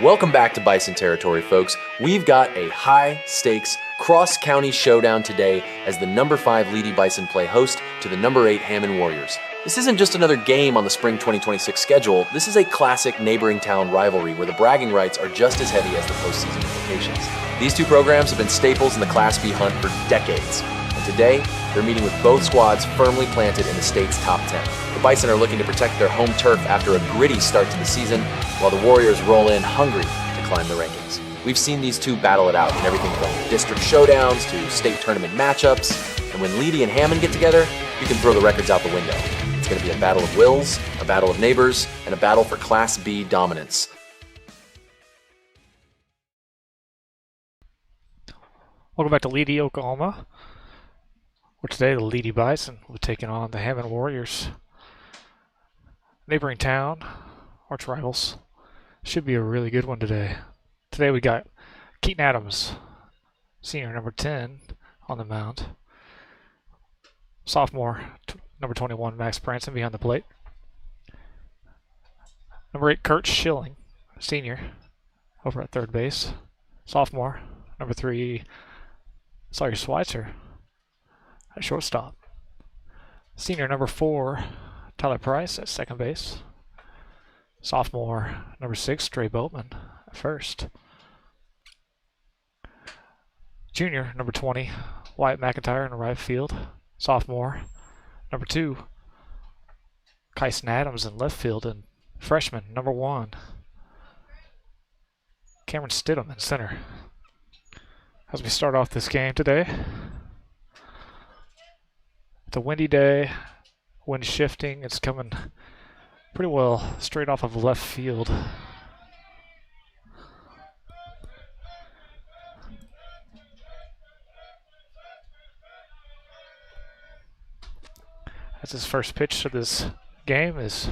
Welcome back to Bison Territory, folks. We've got a high-stakes, cross-county showdown today as the number 5 Leedey Bison play host to the number 8 Hammon Warriors. This isn't just another game on the spring 2026 schedule. This is a classic neighboring town rivalry where the bragging rights are just as heavy as the postseason implications. These two programs have been staples in the Class B hunt for decades. And today, they're meeting with both squads firmly planted in the state's top 10. The Bison are looking to protect their home turf after a gritty start to the season, while the Warriors roll in hungry to climb the rankings. We've seen these two battle it out in everything from district showdowns to state tournament matchups, and when Leedey and Hammon get together, you can throw the records out the window. It's going to be a battle of wills, a battle of neighbors, and a battle for Class B dominance. Welcome back to Leedey, Oklahoma, where today the Leedey Bison will be taking on the Hammon Warriors. Neighboring town, arch rivals. Should be a really good one today. Today we got Keaton Adams, senior number 10, on the mound. Sophomore, number 21, Max Branson behind the plate. Number 8, Kurt Schilling, senior, over at third base. Sophomore, number 3, Sawyer Schweitzer at shortstop. Senior number 4, Tyler Price at second base. Sophomore number 6, Trey Boatman at first. Junior number 20, Wyatt McIntyre in the right field. Sophomore number 2, Kyson Adams in left field. And freshman number 1, Cameron Stidham in center. As we start off this game today, it's a windy day, wind shifting. It's coming pretty well straight off of left field. That's his first pitch of this game is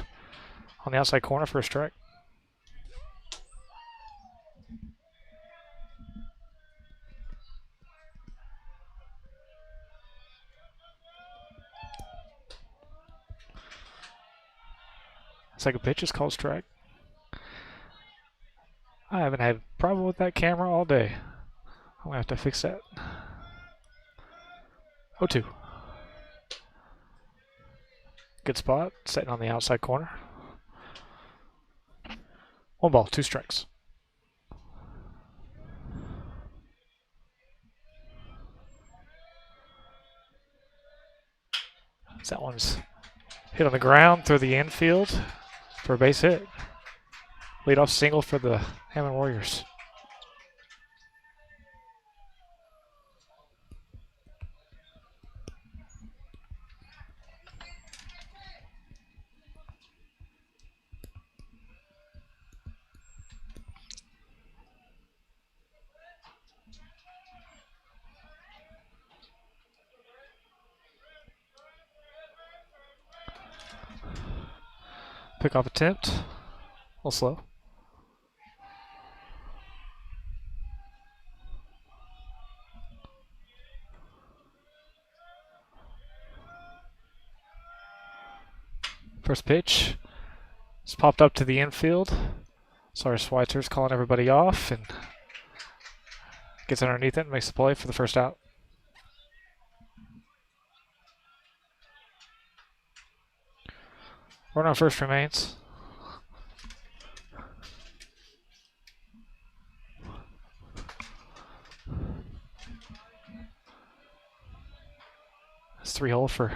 on the outside corner for a strike. Second pitch is called strike. I haven't had a problem with that camera all day. I'm going to have to fix that. 0-2. Good spot, setting on the outside corner. 1 ball, 2 strikes. That one's hit on the ground through the infield for a base hit. Leadoff single for the Hammon Warriors. Pickoff attempt, a little slow. First pitch, it's popped up to the infield. Sawyer Schweitzer's calling everybody off and gets underneath it and makes the play for the first out. Runner on first remains. That's 3-hole for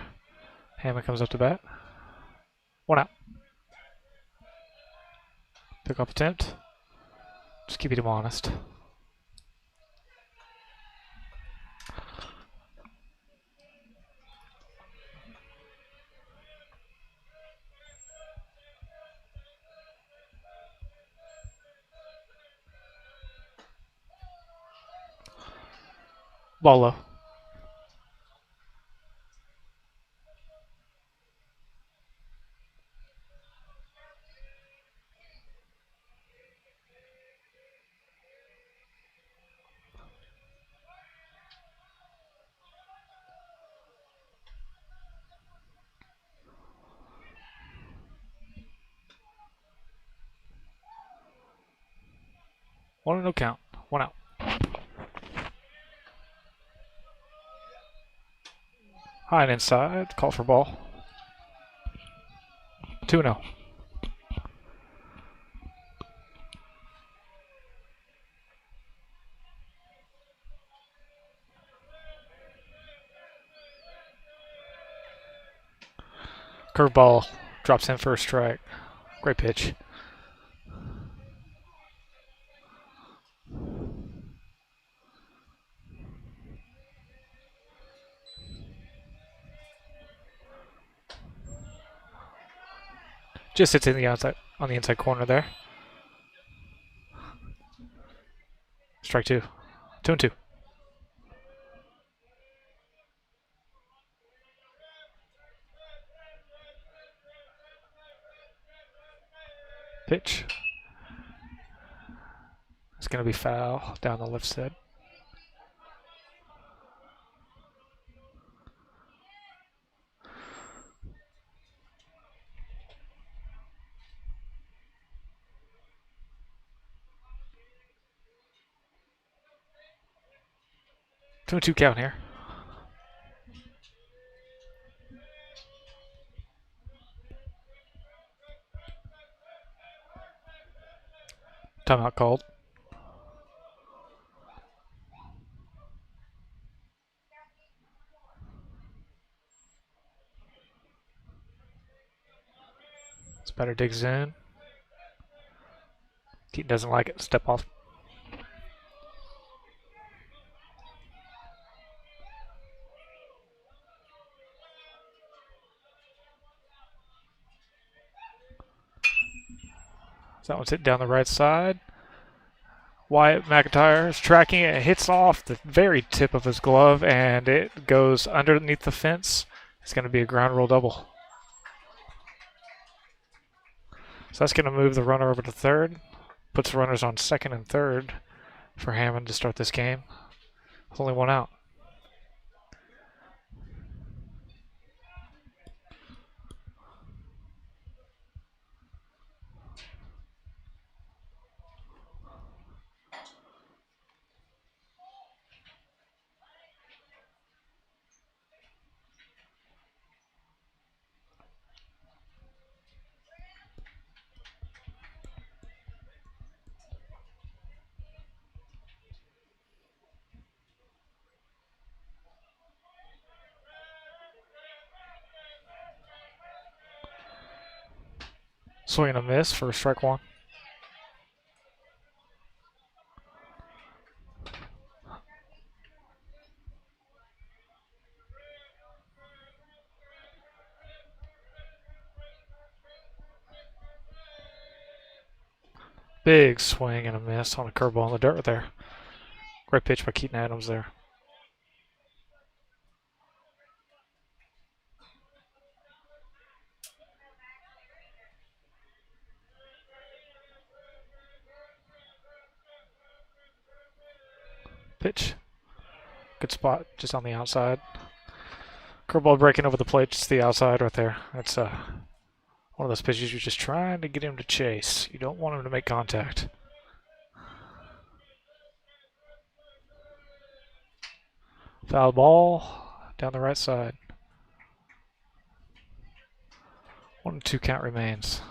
Hammon comes up to bat. 1 out. Pick up attempt. Just keeping him honest. Ball low. 1 no count. 1 out. High and inside. Call for ball. 2-0. Curveball drops in for a strike. Great pitch. Just sits in the outside on the inside corner there. Strike 2. 2-2. Pitch. It's going to be foul down the left side. Two and two count here. Timeout called. This batter digs in. Keaton doesn't like it. Step off. So that one's hit down the right side. Wyatt McIntyre is tracking it. It hits off the very tip of his glove, and it goes underneath the fence. It's going to be a ground rule double. So that's going to move the runner over to third. Puts runners on second and third for Hammond to start this game. With only 1 out. Swing and a miss for strike 1. Big swing and a miss on a curveball in the dirt there. Great pitch by Keaton Adams there. Pitch. Good spot just on the outside. Curveball breaking over the plate, just the outside right there. That's one of those pitches you're just trying to get him to chase. You don't want him to make contact. Foul ball down the right side. 1-2 count remains.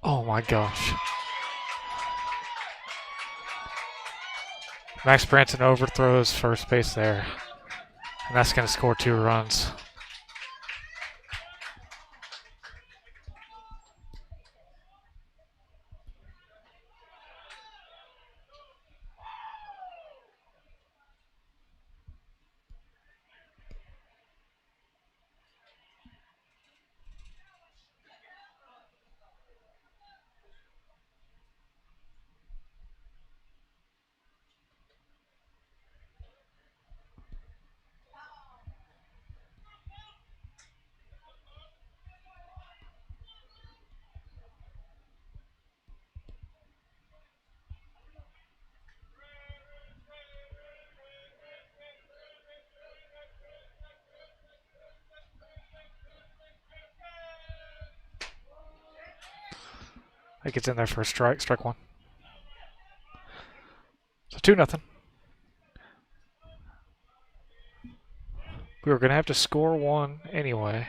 Oh my gosh. Max Branson overthrows first base there. And that's going to score 2 runs. That gets in there for a strike. Strike one. So 2-0. We were going to have to score one anyway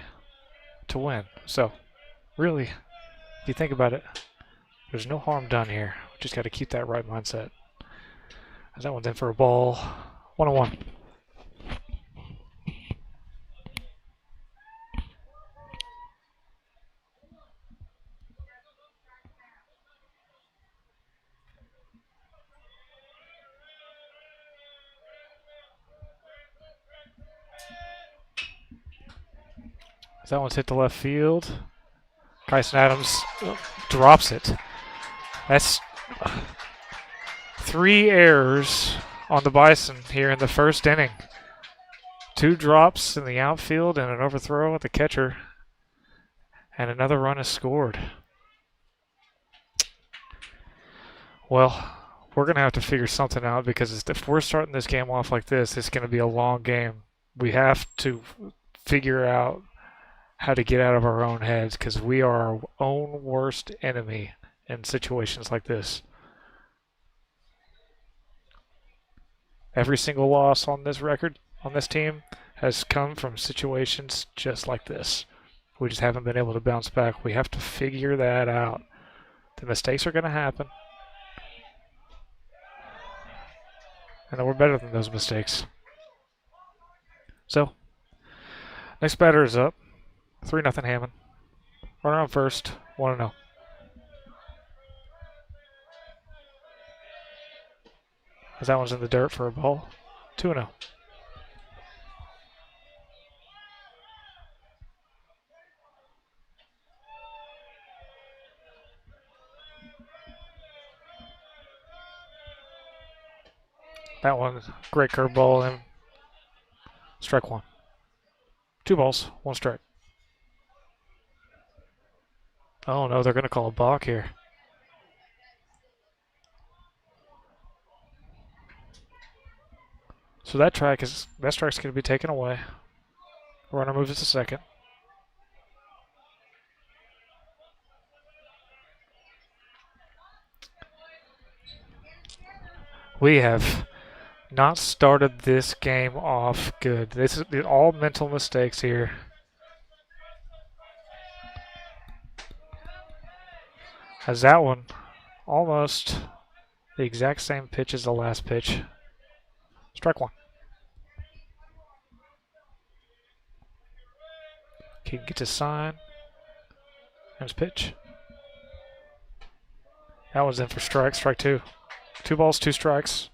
to win. So, really, if you think about it, there's no harm done here. We just got to keep that right mindset. As that one's in for a ball. 1-1. As that one's hit the left field. Kyson Adams drops it. That's 3 errors on the Bison here in the first inning. 2 drops in the outfield and an overthrow at the catcher. And another run is scored. Well, we're going to have to figure something out because if we're starting this game off like this, it's going to be a long game. We have to figure out how to get out of our own heads because we are our own worst enemy in situations like this. Every single loss on this record, on this team, has come from situations just like this. We just haven't been able to bounce back. We have to figure that out. The mistakes are going to happen. And we're better than those mistakes. So, next batter is up. 3-0 Hammon. Runner on first. 1-0. As that one's in the dirt for a ball. 2-0. That one, great curveball and strike one. 2 balls, 1 strike. Oh no, they're going to call a balk here. So that strike's going to be taken away. Runner moves to second. We have not started this game off good. This is all mental mistakes here. As that one almost the exact same pitch as the last pitch. Strike one. Keaton gets his sign. And his pitch. That one's in for strike. Strike two. 2 balls, 2 strikes.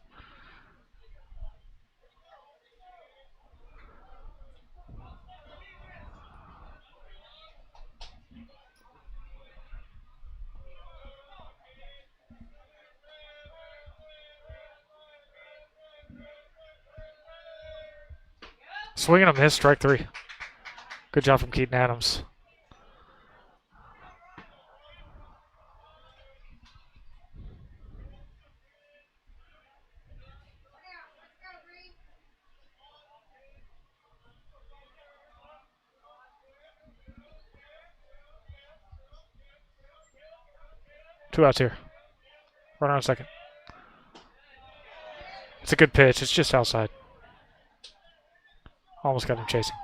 Swing and a miss, strike 3. Good job from Keaton Adams. Two outs here. Runner on second. It's a good pitch. It's just outside. Almost got him chasing.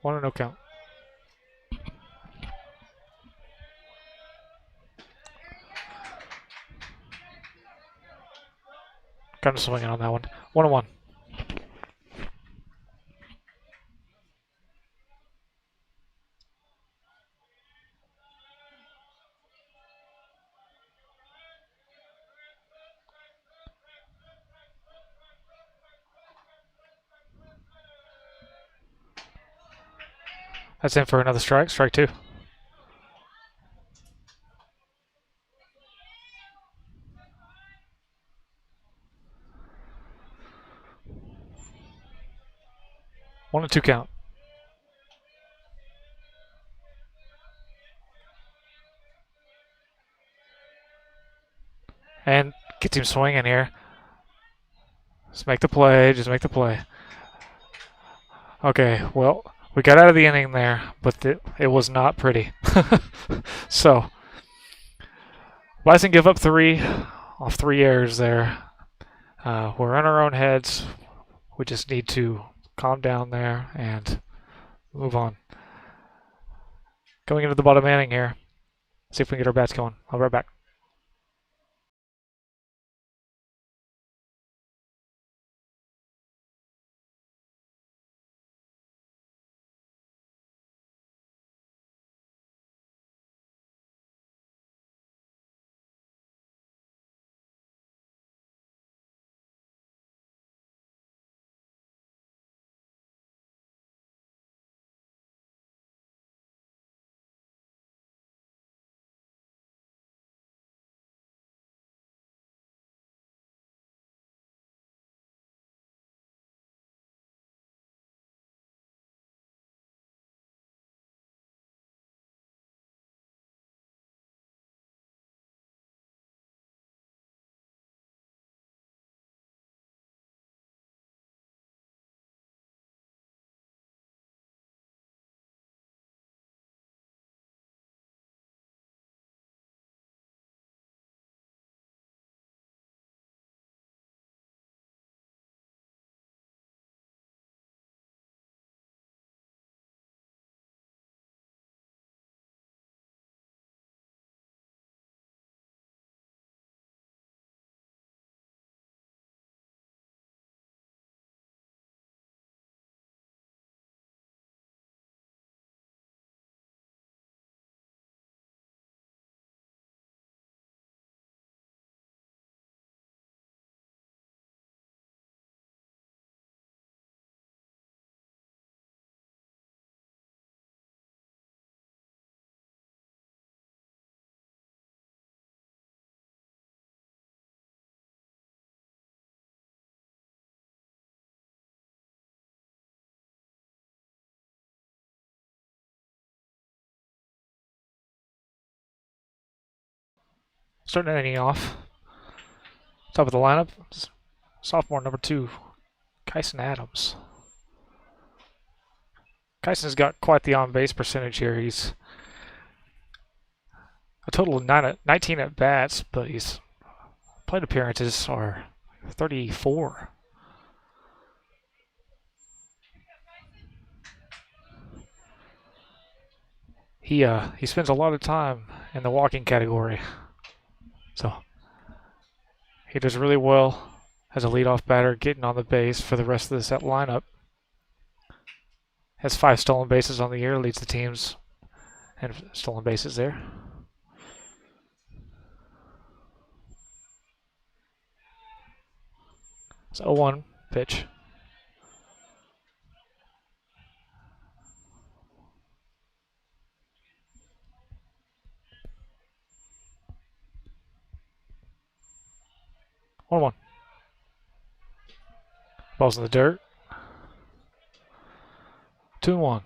One and no count. Got him swinging on that one. 1-1. That's in for another strike. Strike 2. One and 2 count. And gets him swinging here. Just make the play. Just make the play. Okay, well, we got out of the inning there, but it was not pretty. So, Bison give up 3 off 3 errors there. We're in our own heads. We just need to calm down there and move on. Going into the bottom inning here. See if we can get our bats going. I'll be right back. Starting the inning off. Top of the lineup, sophomore number 2, Kyson Adams. Kyson's got quite the on-base percentage here. He's a total of 19 at-bats, but his plate appearances are 34. He spends a lot of time in the walking category, so he does really well as a leadoff batter, getting on the base for the rest of the set lineup. Has 5 stolen bases on the year, leads the teams in stolen bases there. It's 0-1 pitch. One. Ball's in the dirt. 2-1.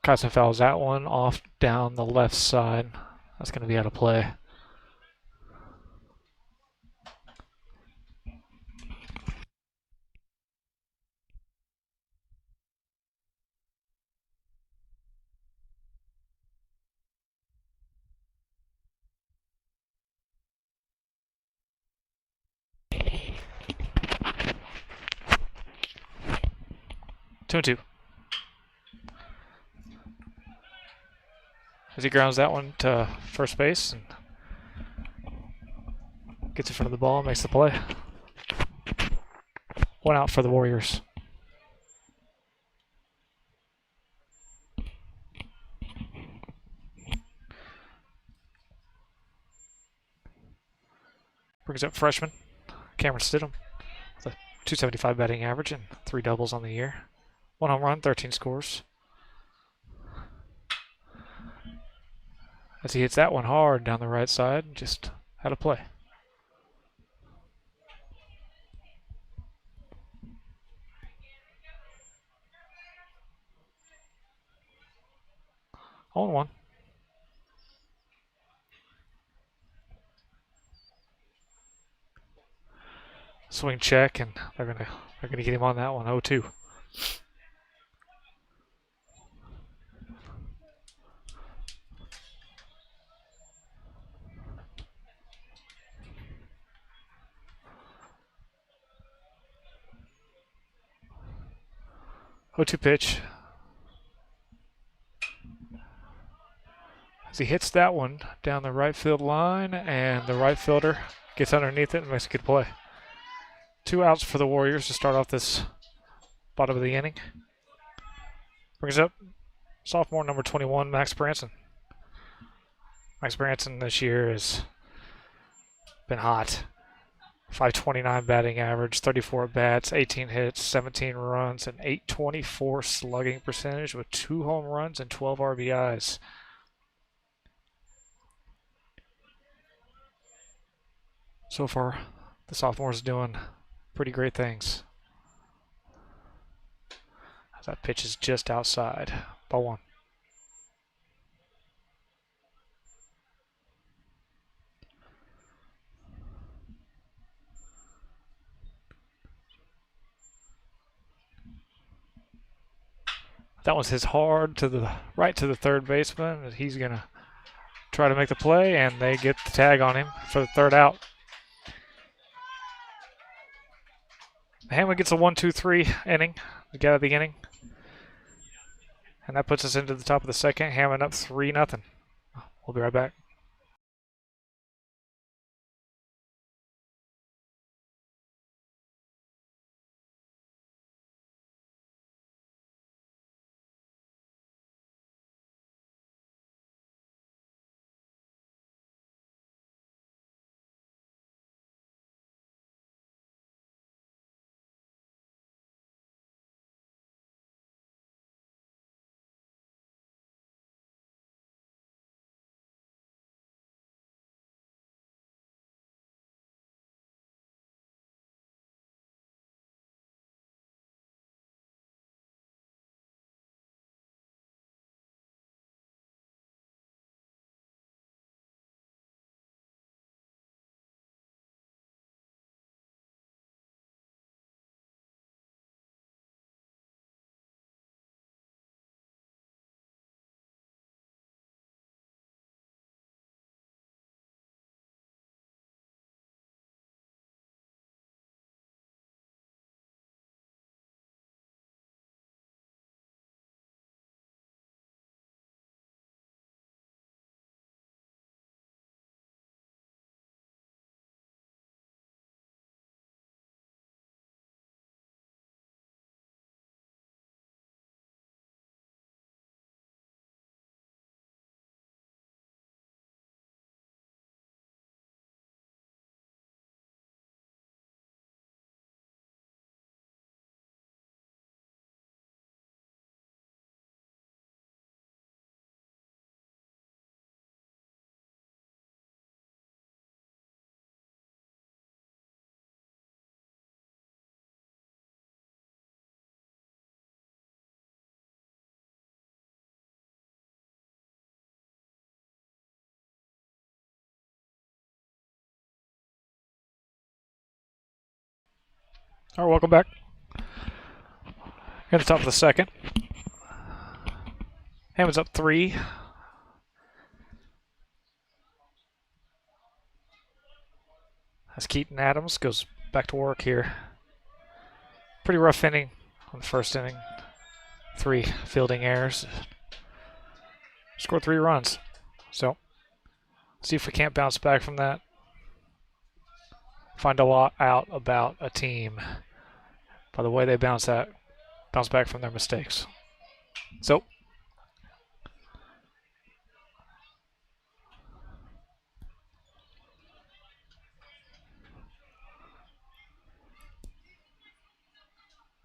Kyson fouls that one off down the left side. That's going to be out of play. Two and two. As he grounds that one to first base and gets in front of the ball, makes the play. 1 out for the Warriors. Brings up freshman Cameron Stidham with a 275 batting average and 3 doubles on the year. 1 home run, 13 scores. As he hits that one hard down the right side, just out of play. 0-1. Swing check, and they're gonna get him on that one. 0-2. Pitch. As he hits that one down the right field line, and the right fielder gets underneath it and makes a good play. 2 outs for the Warriors to start off this bottom of the inning. Brings up sophomore number 21, Max Branson. Max Branson this year has been hot. 529 batting average, 34 at-bats, 18 hits, 17 runs, and 824 slugging percentage with 2 home runs and 12 RBIs. So far, the sophomore's doing pretty great things. That pitch is just outside. Ball 1. That one's his hard to the right to the third baseman. He's going to try to make the play, and they get the tag on him for the 3rd out. Hammon gets a 1-2-3 inning, the get out of the inning. And that puts us into the top of the 2nd. Hammon up 3-0. We'll be right back. All right, welcome back. At the top of the 2nd. Hammon's up 3. As Keaton Adams goes back to work here. Pretty rough inning on the 1st inning. 3 fielding errors. Scored 3 runs. So, see if we can't bounce back from that. Find a lot out about a team by the way they bounce back from their mistakes. So,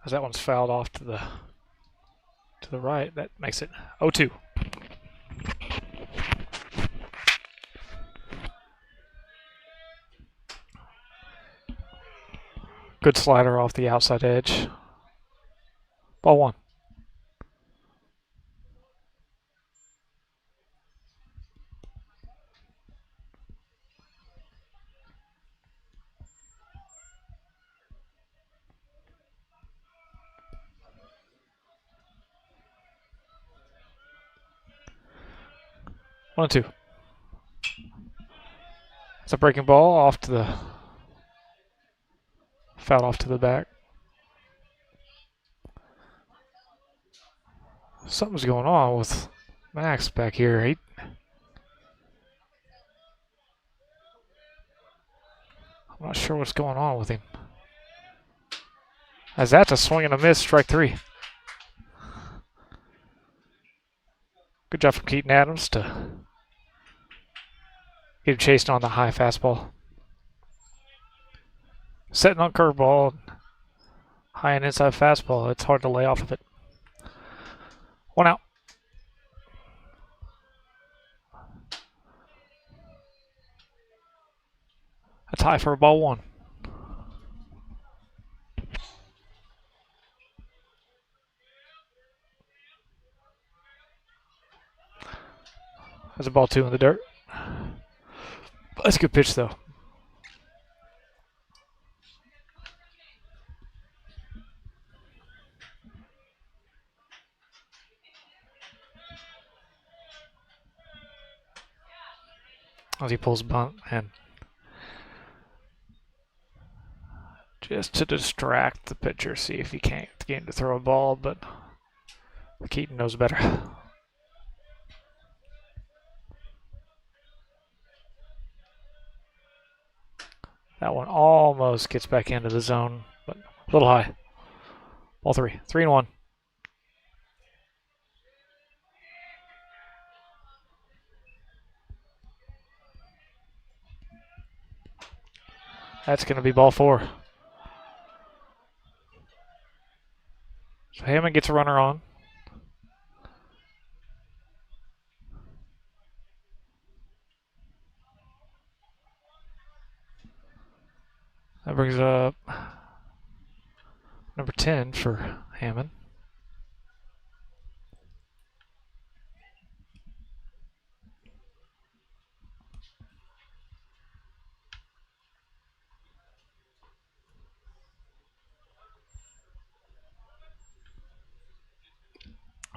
as that one's fouled off to the right, that makes it 0-2. Good slider off the outside edge. Ball 1. 1-2. It's a breaking ball off to the foul off to the back. Something's going on with Max back here. I'm not sure what's going on with him. As that's a swing and a miss, strike 3. Good job from Keaton Adams to get him chasing on the high fastball. Setting on curveball, high and inside fastball. It's hard to lay off of it. 1 out. A tie for a ball 1. That's a ball 2 in the dirt. That's a good pitch, though. As he pulls bunt and just to distract the pitcher, see if he can't get him to throw a ball, but Keaton knows better. That one almost gets back into the zone, but a little high. Ball 3. 3-1. That's going to be ball 4. So Hammon gets a runner on. That brings up number 10 for Hammon.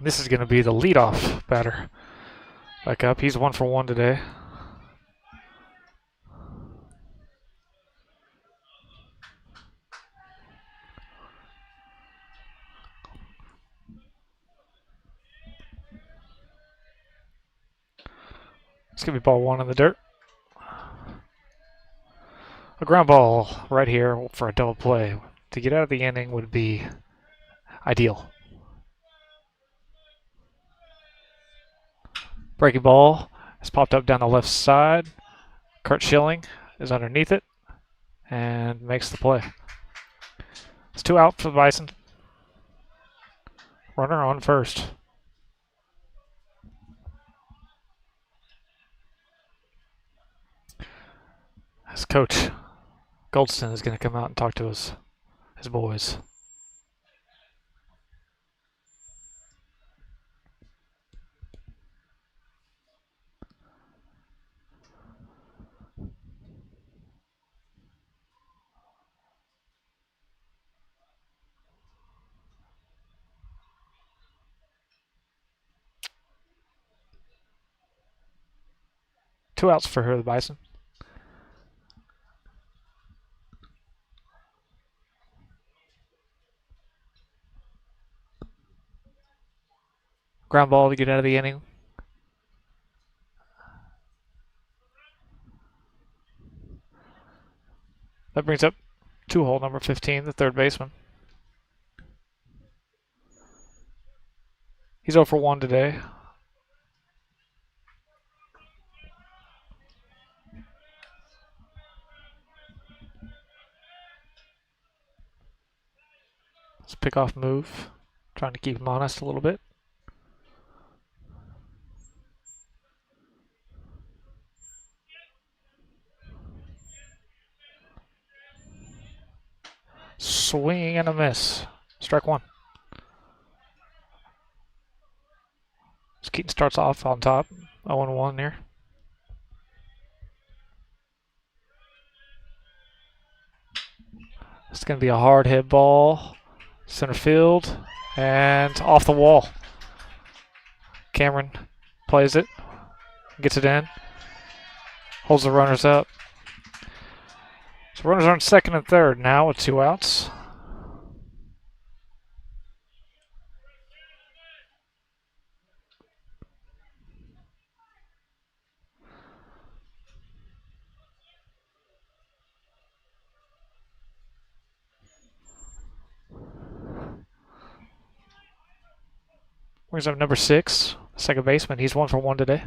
This is going to be the leadoff batter. Back up. He's 1 for 1 today. It's going to be ball 1 in the dirt. A ground ball right here for a double play. To get out of the inning would be ideal. Breaking ball has popped up down the left side. Kurt Schilling is underneath it and makes the play. It's 2 out for the Bison. Runner on first. As Coach Goldston is going to come out and talk to his boys. Two outs for her, the Bison. Ground ball to get out of the inning. That brings up two-hole number 15, the third baseman. He's 0 for 1 today. It's a pick-off move. Trying to keep him honest a little bit. Swing and a miss. Strike 1. As Keaton starts off on top. 0-1 here. It's going to be a hard hit ball. Center field. And off the wall. Cameron plays it. Gets it in. Holds the runners up. So runners are on second and third now with 2 outs. Brings up number 6, second baseman. He's 1 for 1 today.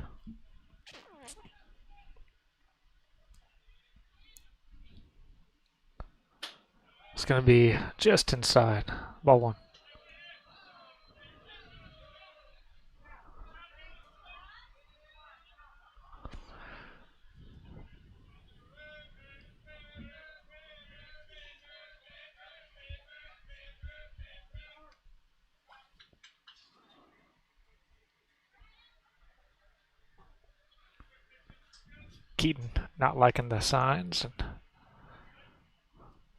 It's going to be just inside. Ball 1. Keaton not liking the signs and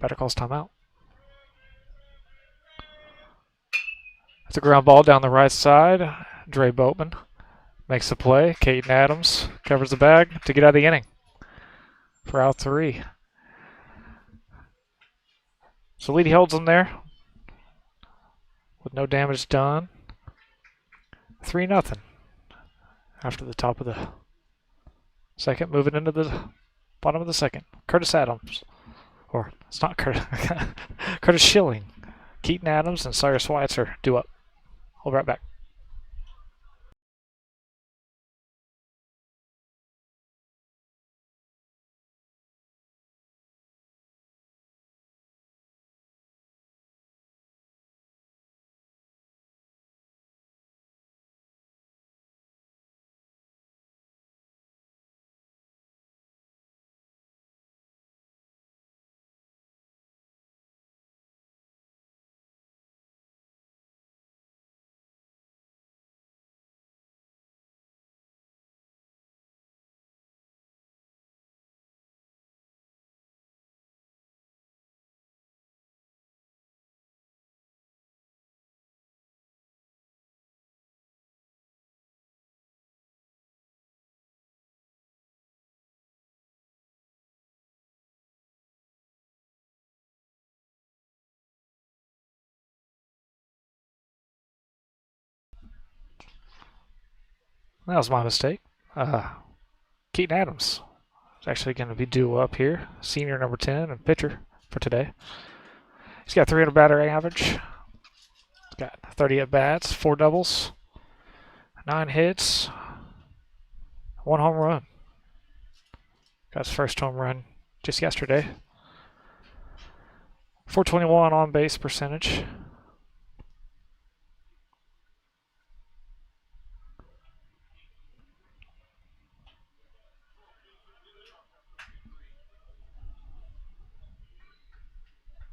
better calls timeout. It's a ground ball down the right side. Dre Boatman makes the play. Caden Adams covers the bag to get out of the inning for out 3. So Leedey holds them there with no damage done. 3-0 after the top of the second. Moving into the bottom of the second. Curtis Adams. Or, it's not Curtis. Curtis Schilling. Keaton Adams and Sawyer Schweitzer due up. I'll be right back. That was my mistake. Keaton Adams is actually going to be due up here. Senior number 10 and pitcher for today. He's got 300 batter average. He's got 30 at-bats, 4 doubles, 9 hits, 1 home run. Got his first home run just yesterday. 421 on-base percentage.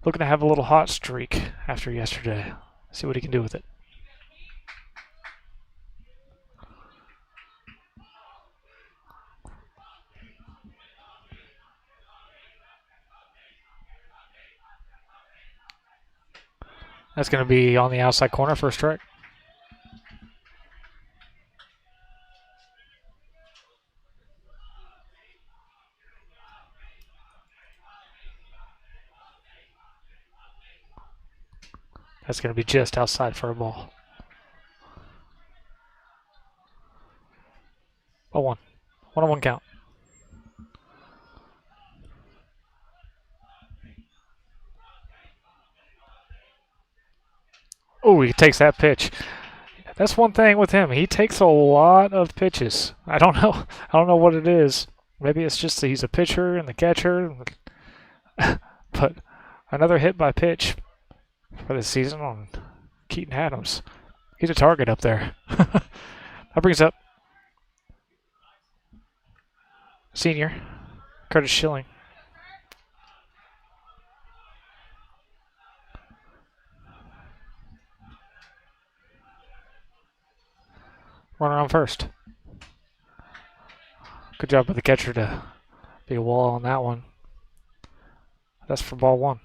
Looking to have a little hot streak after yesterday. See what he can do with it. That's going to be on the outside corner for a strike. That's going to be just outside for a ball. Ball 1. 1-1 count. Oh, he takes that pitch. That's one thing with him. He takes a lot of pitches. I don't know. I don't know what it is. Maybe it's just that he's a pitcher and the catcher. But another hit by pitch for this season on Keaton Adams. He's a target up there. That brings up senior Curtis Schilling. Runner on first. Good job by the catcher to be a wall on that one. That's for ball 1.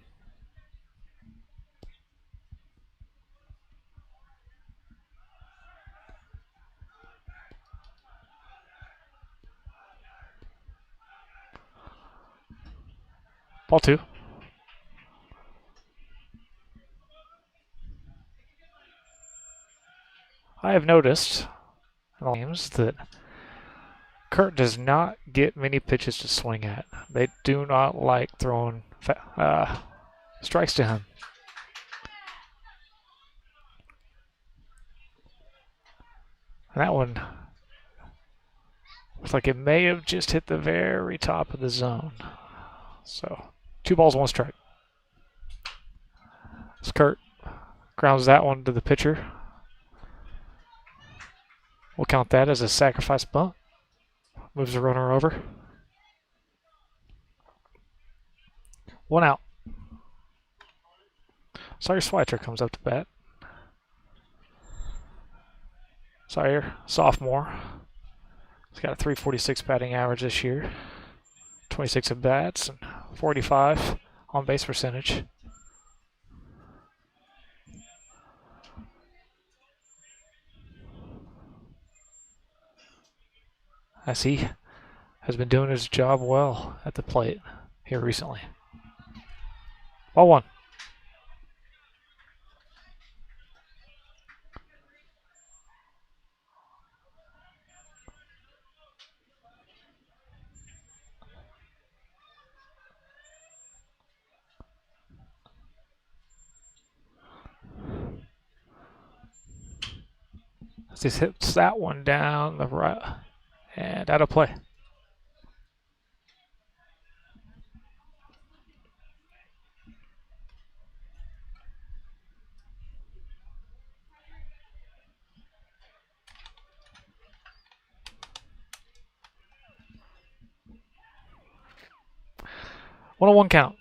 Ball 2. I have noticed in the games that Kurt does not get many pitches to swing at. They do not like throwing strikes to him. And that one looks like it may have just hit the very top of the zone. So 2 balls, 1 strike. As Kurt grounds that one to the pitcher. We'll count that as a sacrifice bunt. Moves the runner over. 1 out. Sawyer Schweitzer comes up to bat. Sawyer, sophomore. He's got a .346 batting average this year. 26 at bats and 45 on base percentage. As he has been doing his job well at the plate here recently. Ball 1. As he hits that one down the right and out of play. One on 1 count.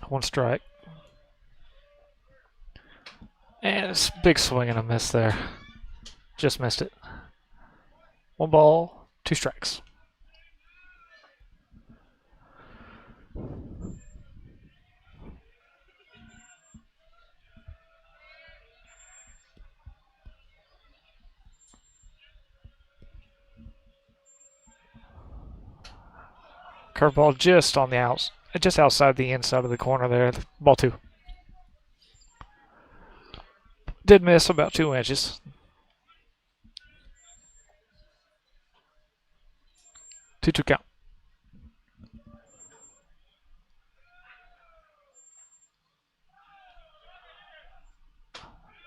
1 strike. And it's a big swing and a miss there. Just missed it. 1 ball, 2 strikes. Curveball just on the just outside the inside of the corner there. Ball 2. Did miss about 2 inches. 2-2 count.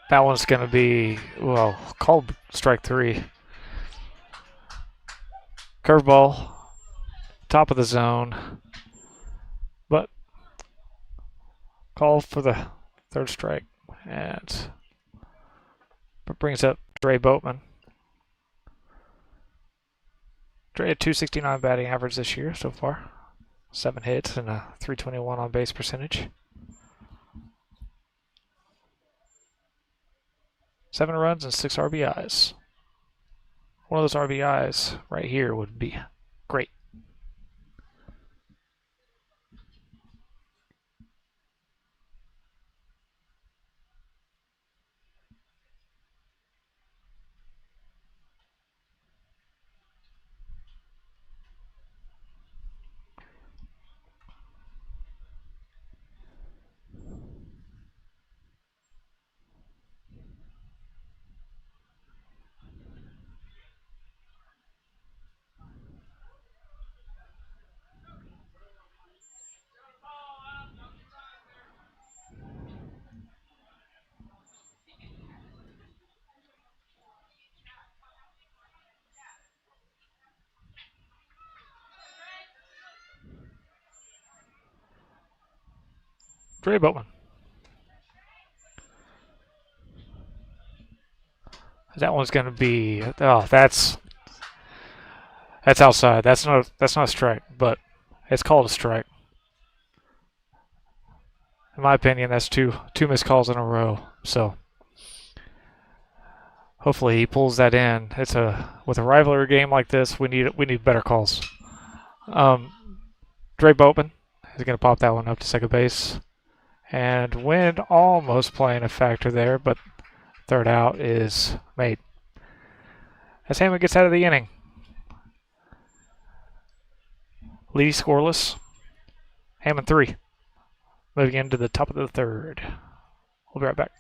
That one's going to be, well, called strike 3. Curveball, top of the zone, but called for the 3rd strike, and brings up Dre Boatman. Dre had .269 batting average this year so far. 7 hits and a .321 on base percentage. 7 runs and 6 RBIs. One of those RBIs right here would be great. Dre Boatman. That one's going to be, oh, that's outside. That's not a strike, but it's called a strike. In my opinion, that's two missed calls in a row. So hopefully he pulls that in. With a rivalry game like this, we need better calls. Dre Boatman is going to pop that one up to second base. And wind almost playing a factor there, but 3rd out is made. As Hammon gets out of the inning. Leedey scoreless. Hammon 3. Moving into the top of the third. We'll be right back.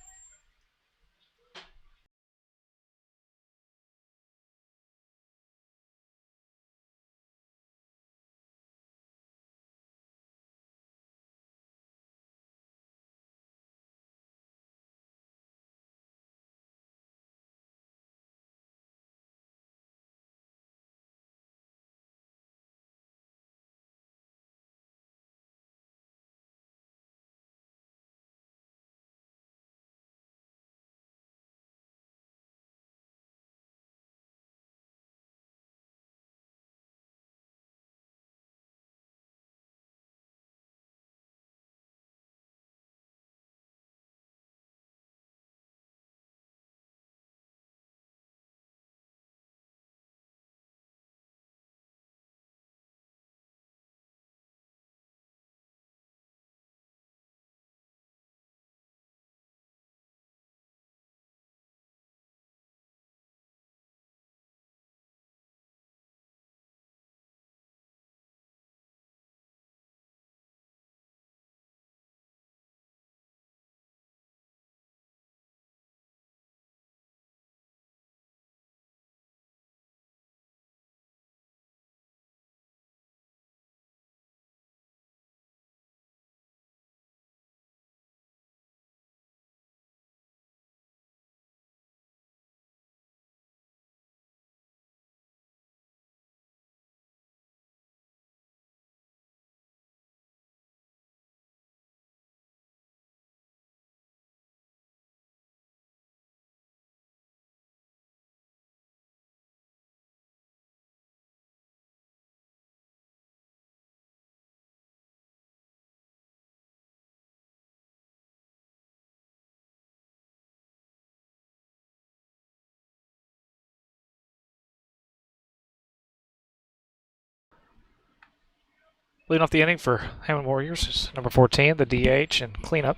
Leading off the inning for Hammon Warriors is number 14, the DH, and cleanup.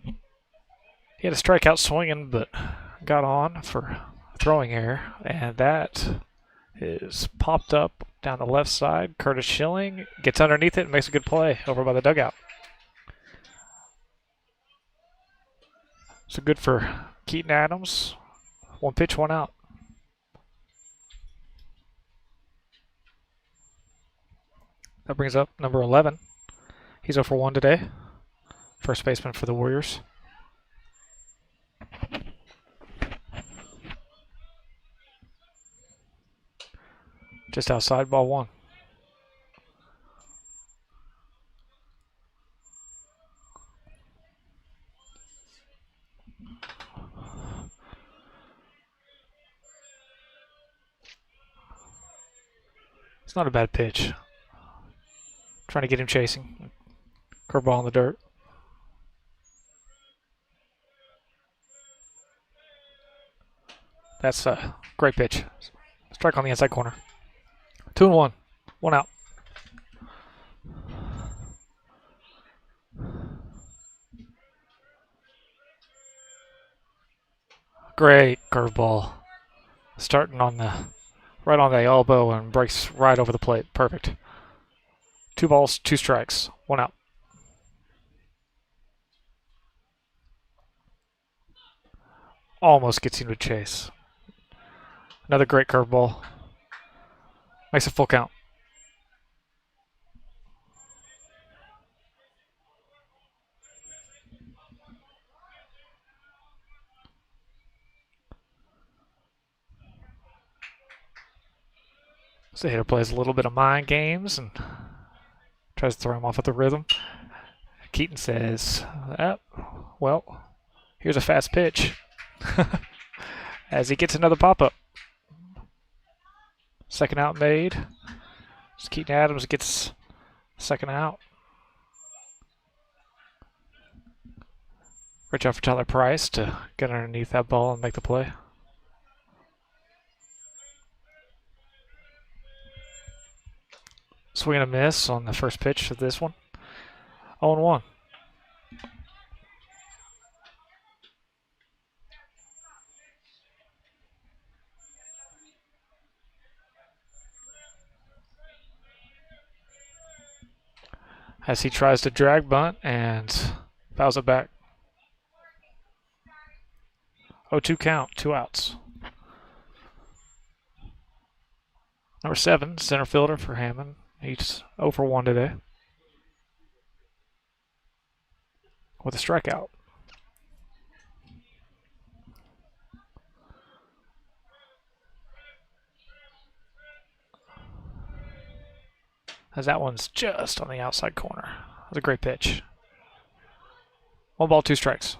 He had a strikeout swinging, but got on for throwing error, and that is popped up down the left side. Curtis Schilling gets underneath it and makes a good play over by the dugout. So good for Keaton Adams. 1 pitch, 1 out. That brings up number 11. He's 0 for 1 today. First baseman for the Warriors. Just outside, ball 1. It's not a bad pitch. Trying to get him chasing. Curveball in the dirt. That's a great pitch. Strike on the inside corner. 2-1. 1 out. Great curveball. Starting on the right on the elbow and breaks right over the plate. Perfect. 2 balls, 2 strikes. 1 out. Almost gets him to chase. Another great curveball. Makes a full count. So the hitter plays a little bit of mind games and tries to throw him off at the rhythm. Keaton says, well, here's a fast pitch. As he gets another pop-up. Second out made. As Keaton Adams gets second out. Great job for Tyler Price to get underneath that ball and make the play. Swing and a miss on the first pitch of this one. 0-1. as he tries to drag bunt and fouls it back. 0-2 count, 2 outs. Number 7, center fielder for Hammon. He's 0 for 1 today with a strikeout. As that one's just on the outside corner. That was a great pitch. 1 ball, 2 strikes.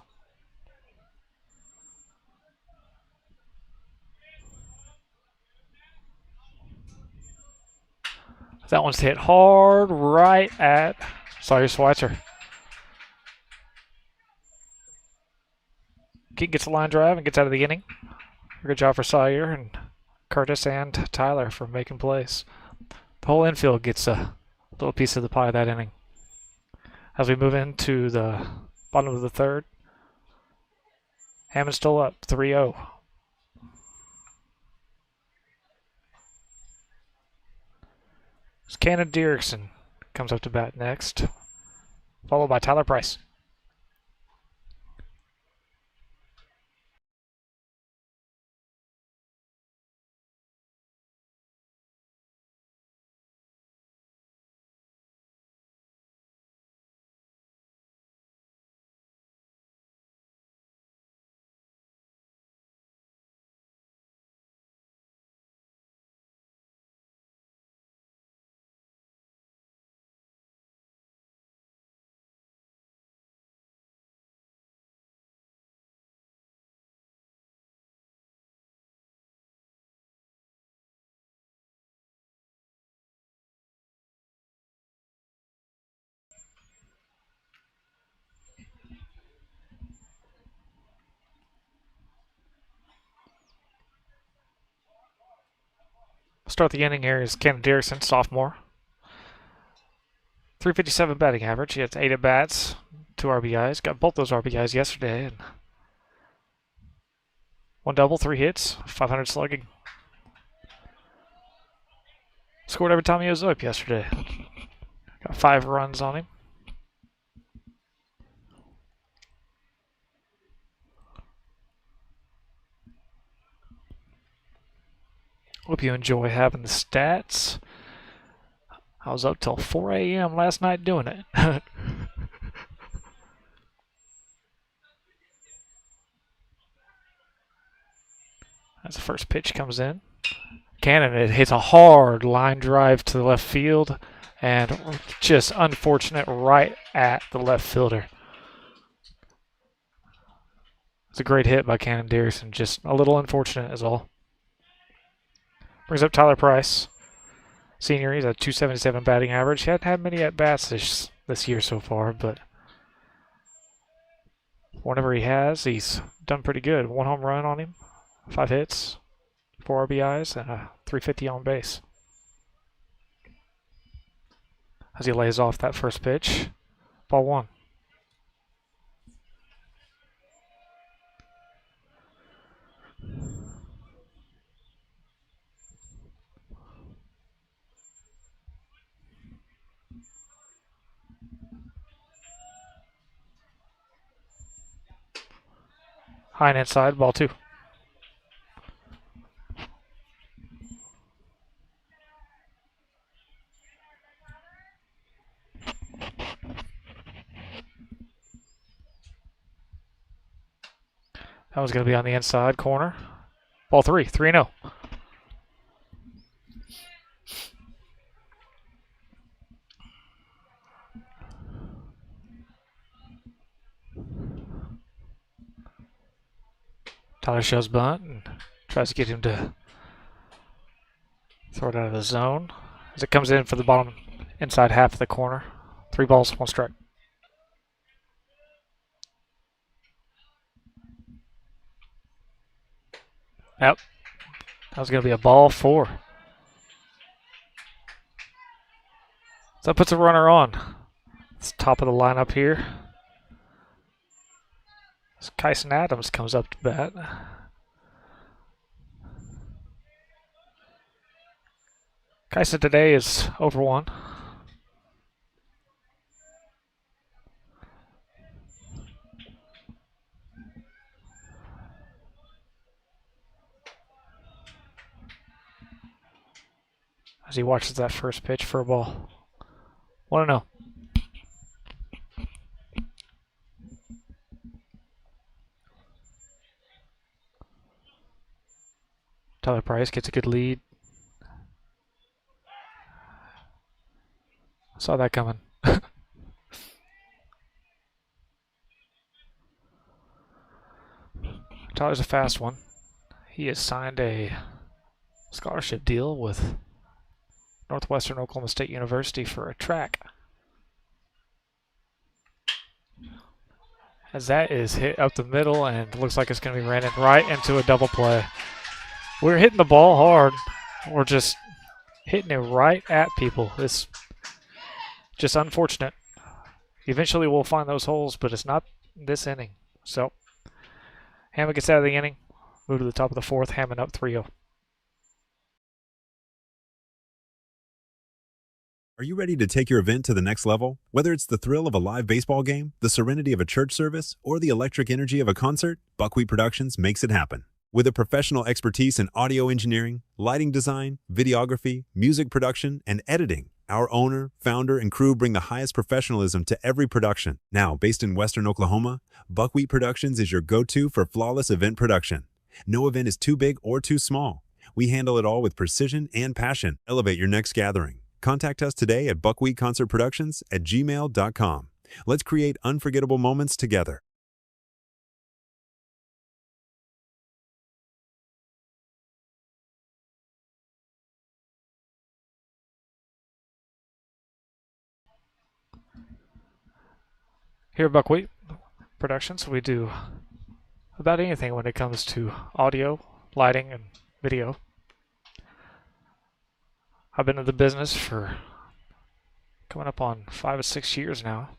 That one's hit hard right at Sawyer Schweitzer. Keaton gets a line drive and gets out of the inning. Good job for Sawyer and Curtis and Tyler for making plays. The whole infield gets a little piece of the pie that inning. As we move into the bottom of the third, Hammond's still up 3-0. Cannon Dierksen comes up to bat next, followed by Tyler Price. Start the inning here is Cannon Dierksen, sophomore. 357 batting average. He has 8 at bats, 2 RBIs. Got both those RBIs yesterday. And 1 double, 3 hits, 500 slugging. Scored every time he was up yesterday. Got 5 runs on him. Hope you enjoy having the stats. I was up till 4 a.m. last night doing it. As the first pitch comes in, Cannon, it hits a hard line drive to the left field and just unfortunate right at the left fielder. It's a great hit by Cannon Dierksen, just a little unfortunate is all. Brings up Tyler Price, senior. He's at 277 batting average. He hasn't had many at-bats this year so far, but whenever he has, he's done pretty good. 1 home run on him, 5 hits, 4 RBIs, and a 350 on base. As he lays off that first pitch, ball 1. High and inside, ball 2. That was going to be on the inside corner. Ball 3, 3-0. Tyler shows bunt and tries to get him to throw it out of the zone. As it comes in for the bottom inside half of the corner. 3 balls, 1 strike. Yep. That was going to be a ball 4. So that puts a runner on. It's top of the lineup here. As Kyson Adams comes up to bat. Kyson today is over 1. as he watches that first pitch for a ball. 1-0. Tyler Price gets a good lead. Saw that coming. Tyler's a fast one. He has signed a scholarship deal with Northwestern Oklahoma State University for a track. As that is hit up the middle and looks like it's going to be ran in right into a double play. We're hitting the ball hard. We're just hitting it right at people. It's just unfortunate. Eventually we'll find those holes, but it's not this inning. So Hammon gets out of the inning. Move to the top of the fourth. Hammon up 3-0. Are you ready to take your event to the next level? Whether it's the thrill of a live baseball game, the serenity of a church service, or the electric energy of a concert, Buckwheat Productions makes it happen. With a professional expertise in audio engineering, lighting design, videography, music production, and editing, our owner, founder, and crew bring the highest professionalism to every production. Now, based in Western Oklahoma, Buckwheat Productions is your go-to for flawless event production. No event is too big or too small. We handle it all with precision and passion. Elevate your next gathering. Contact us today at buckwheatconcertproductions@gmail.com. Let's create unforgettable moments together. Here at Buckwheat Productions, we do about anything when it comes to audio, lighting, and video. I've been in the business for coming up on 5 or 6 years now.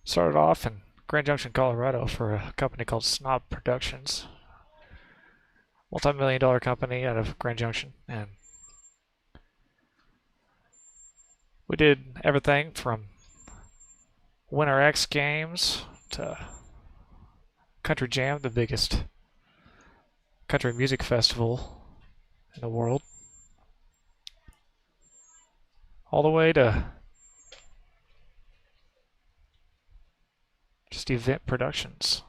Started off in Grand Junction, Colorado for a company called Snob Productions. Multi-million-dollar company out of Grand Junction. And we did everything from Winter X Games to Country Jam, the biggest country music festival in the world, all the way to just event productions.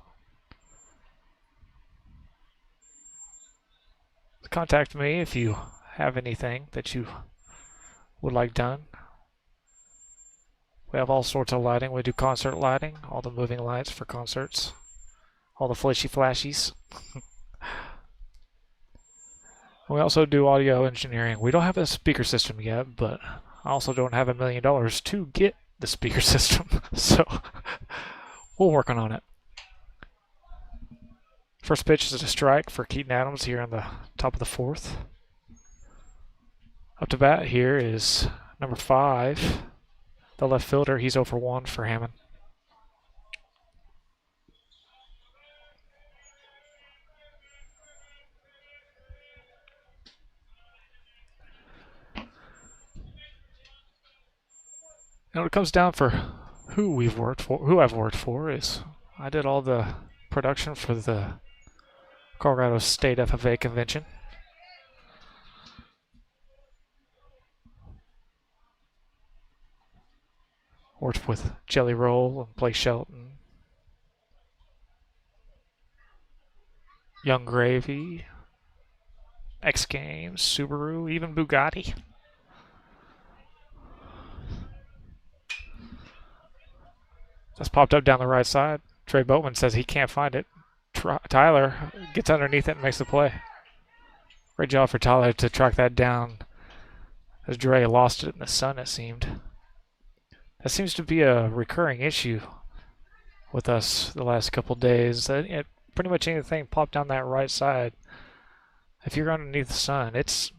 Contact me if you have anything that you would like done. We have all sorts of lighting. We do concert lighting, all the moving lights for concerts, all the flashy flashies. We also do audio engineering. We don't have a speaker system yet, but I also don't have $1 million to get the speaker system. So we're working on it. First pitch is a strike for Keaton Adams here on the top of the fourth. Up to bat here is number 5, the left fielder. He's 0 for 1 for Hammon. And when it comes down for who I've worked for is I did all the production for the Colorado State FFA convention. Worked with Jelly Roll and Blake Shelton, Young Gravy, X Games, Subaru, even Bugatti. Just popped up down the right side. Trey Boatman says he can't find it. Tyler gets underneath it and makes the play. Great job for Tyler to track that down as Dre lost it in the sun, it seemed. That seems to be a recurring issue with us the last couple days. Pretty much anything popped down that right side. If you're underneath the sun, it's...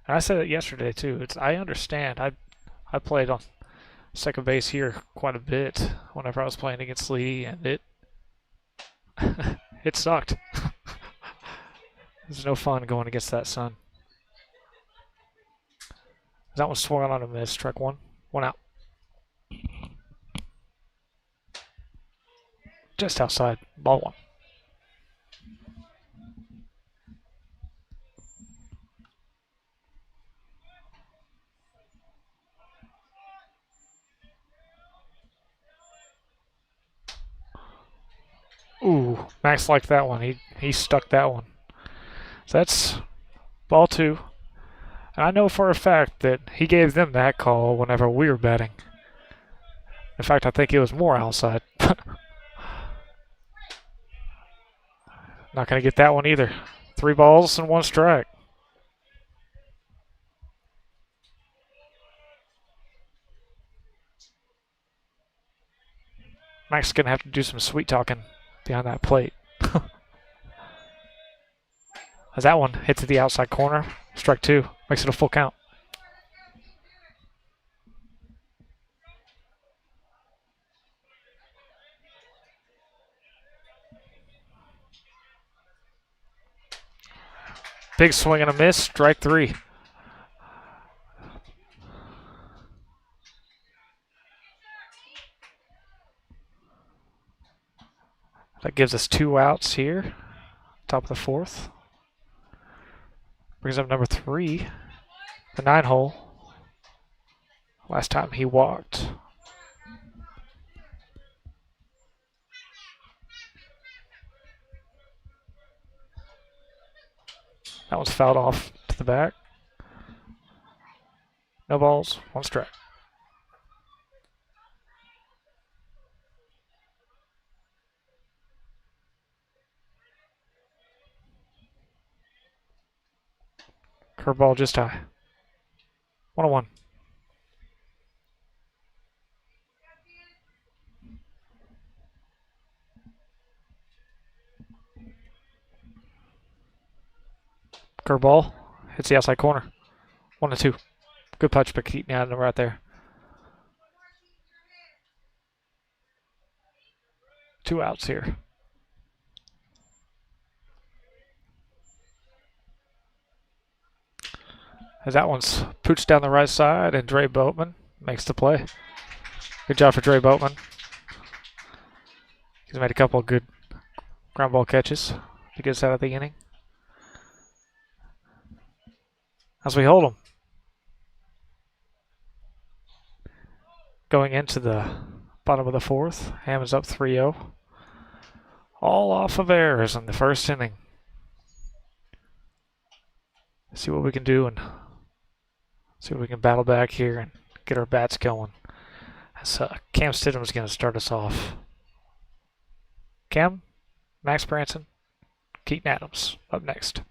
And I said it yesterday too. I understand. I played on second base here quite a bit whenever I was playing against Leedey, and it sucked. There's no fun going against that sun. That one swung on a miss. Strike one. One out. Just outside. Ball one. Ooh, Max liked that one. He stuck that one. So that's ball 2. And I know for a fact that he gave them that call whenever we were batting. In fact, I think it was more outside. Not going to get that one either. 3 balls and 1 strike. Max is going to have to do some sweet talking behind that plate. As that one hits at the outside corner, strike 2, makes it a full count. Big swing and a miss, strike 3. That gives us 2 outs here, top of the 4th. Brings up number 3, the 9 hole. Last time he walked. That one's fouled off to the back. No balls, 1 strike. Curveball just high. 1-1. Curveball hits the outside corner. 1-2. Good punch by Keaton Adams right there. 2 outs here. As that one's pooched down the right side, and Dre Boatman makes the play. Good job for Dre Boatman. He's made a couple of good ground ball catches to get us out of the inning. As we hold him. Going into the bottom of the 4th, Hammon's up 3-0. All off of errors in the first inning. See what we can do and see if we can battle back here and get our bats going. As Cam Stidham's going to start us off. Cam, Max Branson, Keaton Adams up next.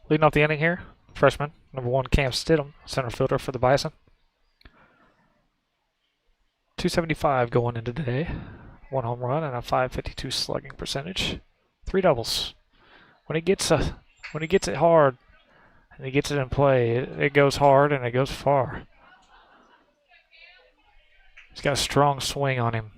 Leading off the inning here, freshman, number 1, Cam Stidham, center fielder for the Bison. 275 going into today. 1 home run and a .552 slugging percentage. 3 doubles. When he gets it hard and he gets it in play, it goes hard and it goes far. He's got a strong swing on him.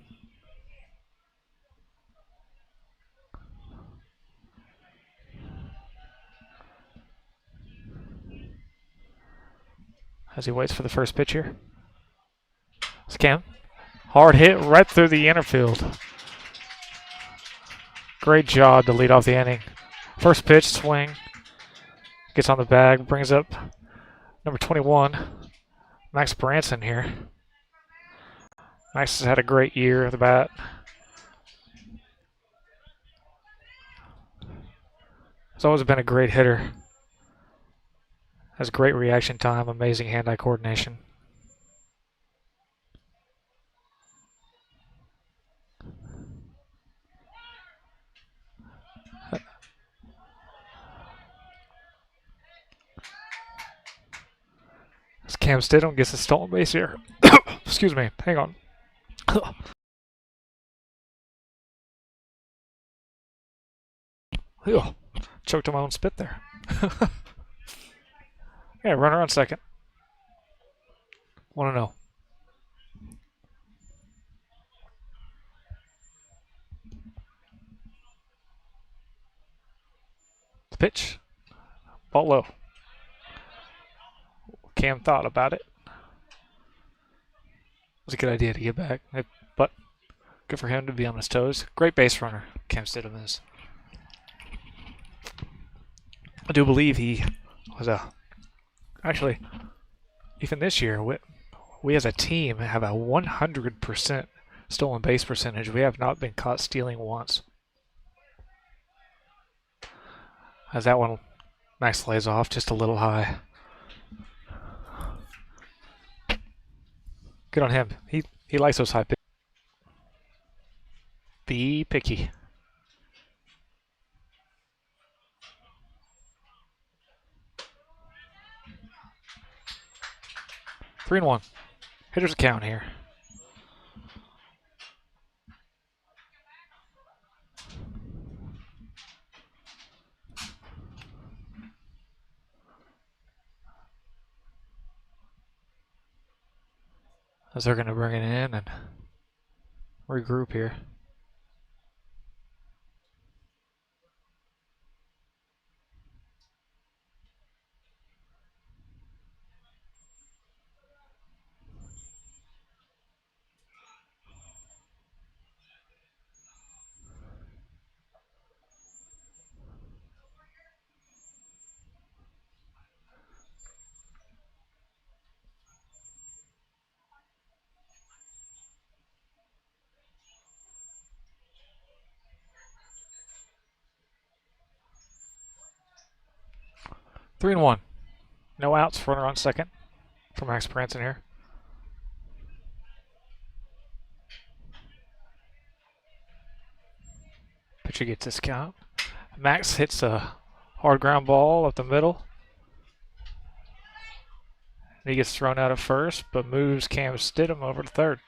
As he waits for the first pitch here. It's Cam. Hard hit right through the inner field. Great job to lead off the inning. First pitch, swing. Gets on the bag, brings up number 21, Max Branson here. Max has had a great year at the bat. He's always been a great hitter. Has great reaction time, amazing hand-eye coordination. As Cam Stidham gets a stolen base here. Excuse me, hang on. Choked on my own spit there. Yeah, runner on second. 1-0. The pitch. Ball low. Cam thought about it. It was a good idea to get back, but good for him to be on his toes. Great base runner, Cam Stidham is. I do believe he was actually, even this year, we as a team have a 100% stolen base percentage. We have not been caught stealing once. As that one, Max lays off just a little high. Good on him. He likes those high pitches. Be picky. Three and one. Hitters account here. As they're going to bring it in and regroup here. Three and one. No outs, runner on second for Max Branson here. Pitcher gets this count. Max hits a hard ground ball up the middle. He gets thrown out at first, but moves Cam Stidham over to third.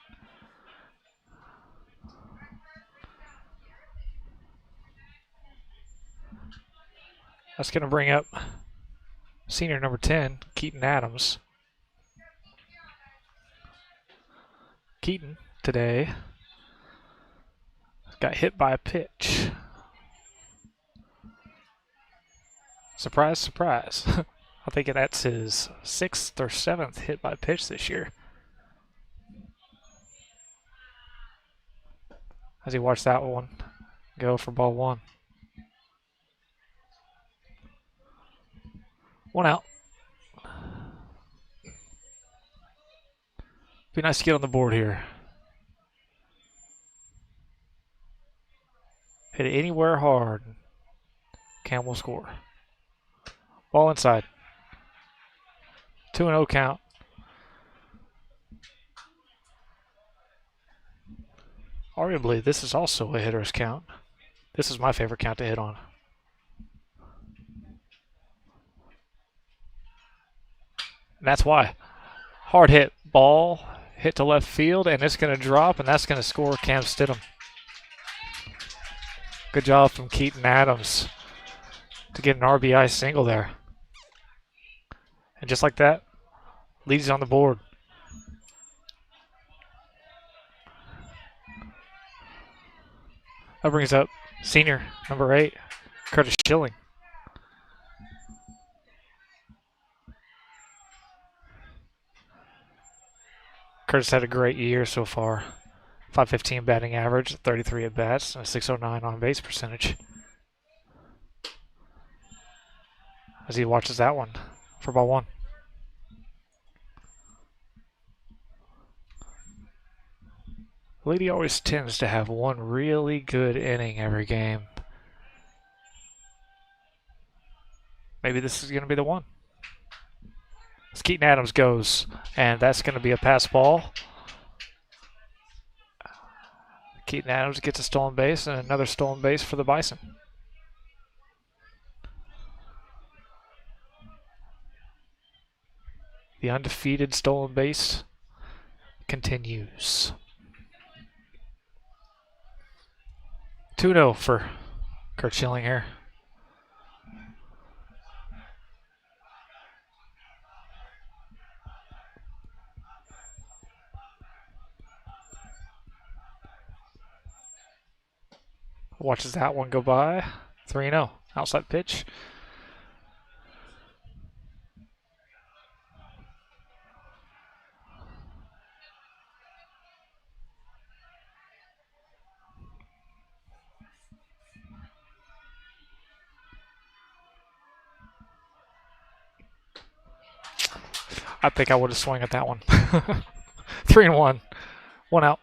That's going to bring up senior number 10, Keaton Adams. Keaton today got hit by a pitch. Surprise, surprise. I think that's his 6th or 7th hit by pitch this year. As he watched that one go for ball one. One out. Be nice to get on the board here. Hit it anywhere hard. Cam will score. Ball inside. 2-0 count. Arguably, this is also a hitter's count. This is my favorite count to hit on. And that's why. Hard hit ball, hit to left field, and it's going to drop, and that's going to score Cam Stidham. Good job from Keaton Adams to get an RBI single there. And just like that, Leedey's on the board. That brings up senior number 8, Curtis Schilling. Curtis had a great year so far. 515 batting average, 33 at bats, and a 609 on base percentage. as he watches that one for ball one. Leedey always tends to have one really good inning every game. Maybe this is going to be the one. As Keaton Adams goes, and that's going to be a pass ball. Keaton Adams gets a stolen base and another stolen base for the Bison. The undefeated stolen base continues. 2-0 for Kurt Schilling here. Watches that one go by. 3-0. Outside pitch. I think I would have swung at that one. 3-1. One out.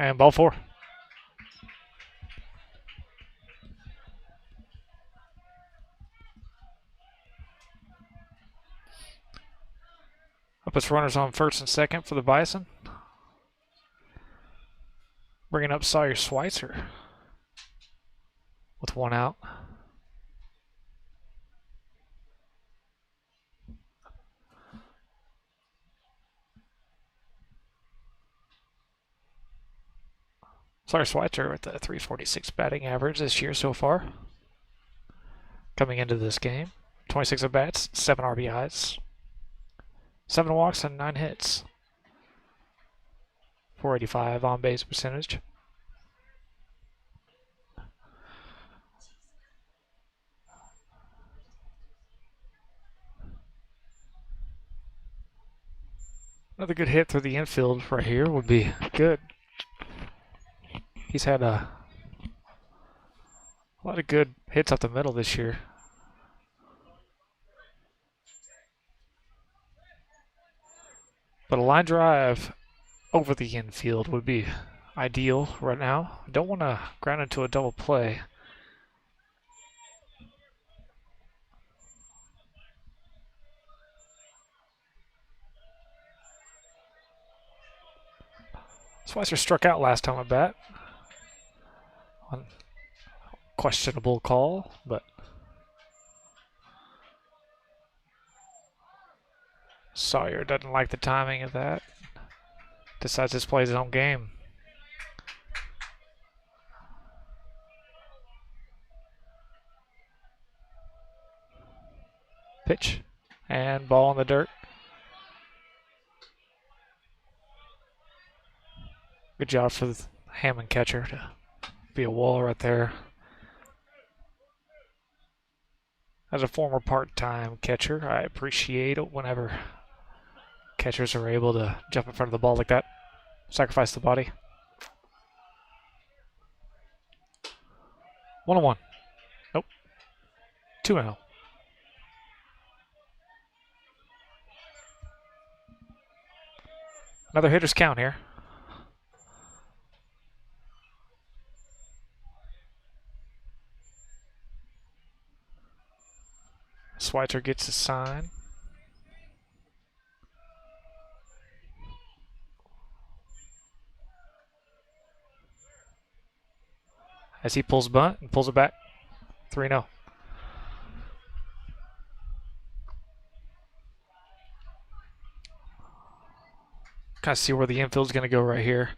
And ball four. Up its runners on first and second for the Bison. Bringing up Sawyer Schweitzer with one out. Sawyer Schweitzer with a 346 batting average this year so far. Coming into this game, 26 at bats, 7 RBIs, 7 walks, and 9 hits. 485 on base percentage. Another good hit through the infield right here would be good. He's had a lot of good hits up the middle this year. But a line drive over the infield would be ideal right now. Don't want to ground into a double play. Schweitzer struck out last time at bat. One questionable call, but Sawyer doesn't like the timing of that. Decides this plays his own game. Pitch and ball in the dirt. Good job for the Hammon catcher to be a wall right there. As a former part-time catcher, I appreciate it whenever catchers are able to jump in front of the ball like that. Sacrifice the body. 1-1. Nope. 2-0. Another hitter's count here. Schweitzer gets his sign. As he pulls bunt and pulls it back. 3-0. Kind of see where the infield's going to go right here.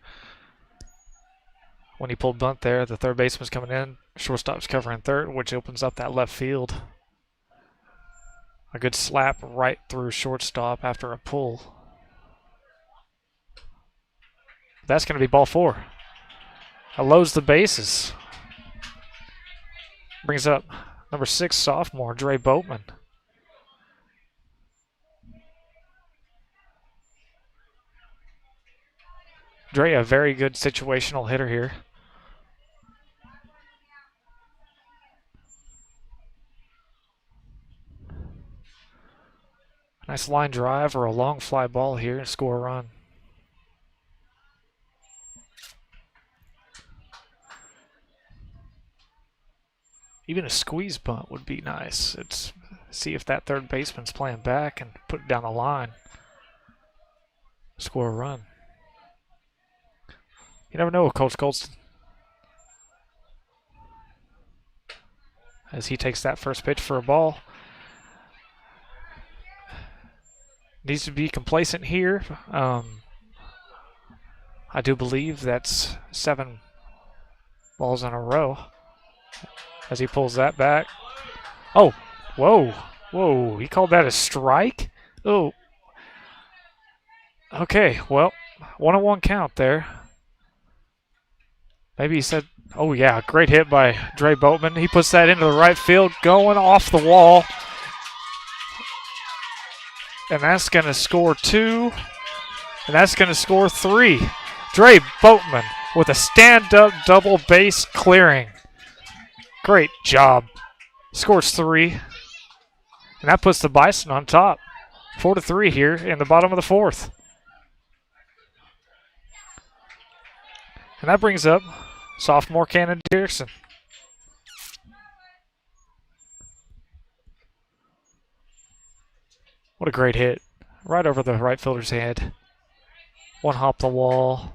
When he pulled bunt there, the third baseman's coming in. Shortstop's covering third, which opens up that left field. A good slap right through shortstop after a pull. That's going to be ball four. Loads the bases. brings up number 6 sophomore, Dre Boatman. Dre, a very good situational hitter here. Nice line drive or a long fly ball here and score a run. Even a squeeze bunt would be nice. It's see if that third baseman's playing back and put it down the line. Score a run. You never know with Coach Colston. As he takes that first pitch for a ball. Needs to be complacent here. I do believe that's 7 balls in a row. As he pulls that back. Oh, whoa, whoa. He called that a strike? Oh. Okay, well, 1-1 count there. Maybe he said, oh yeah, great hit by Dre Boatman. He puts that into the right field, going off the wall. And that's going to score 2. And that's going to score 3. Dre Boatman with a stand-up double base clearing. Great job. Scores 3. And that puts the Bison on top. 4-3 here in the bottom of the 4th. And that brings up sophomore Cannon Dixon. What a great hit. Right over the right fielder's head. One hop the wall.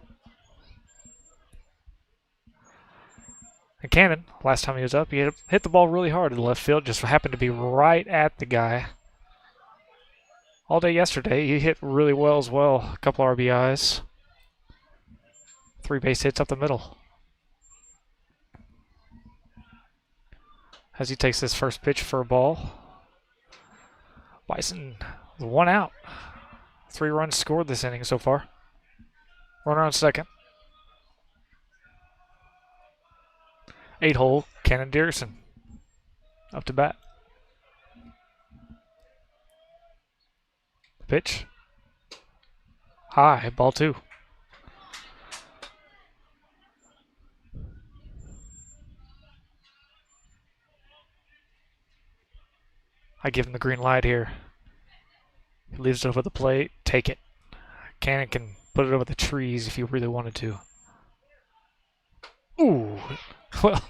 And Cannon, last time he was up, he hit the ball really hard in the left field. Just happened to be right at the guy. All day yesterday, he hit really well as well. A couple RBIs. 3 base hits up the middle. As he takes his first pitch for a ball. Bison with 1 out. 3 runs scored this inning so far. Runner on second. 8-hole Cannon Dixon up to bat. Pitch. High, ball 2. I give him the green light here. He leaves it over the plate. Take it. Cannon can put it over the trees if he really wanted to. Ooh. Well,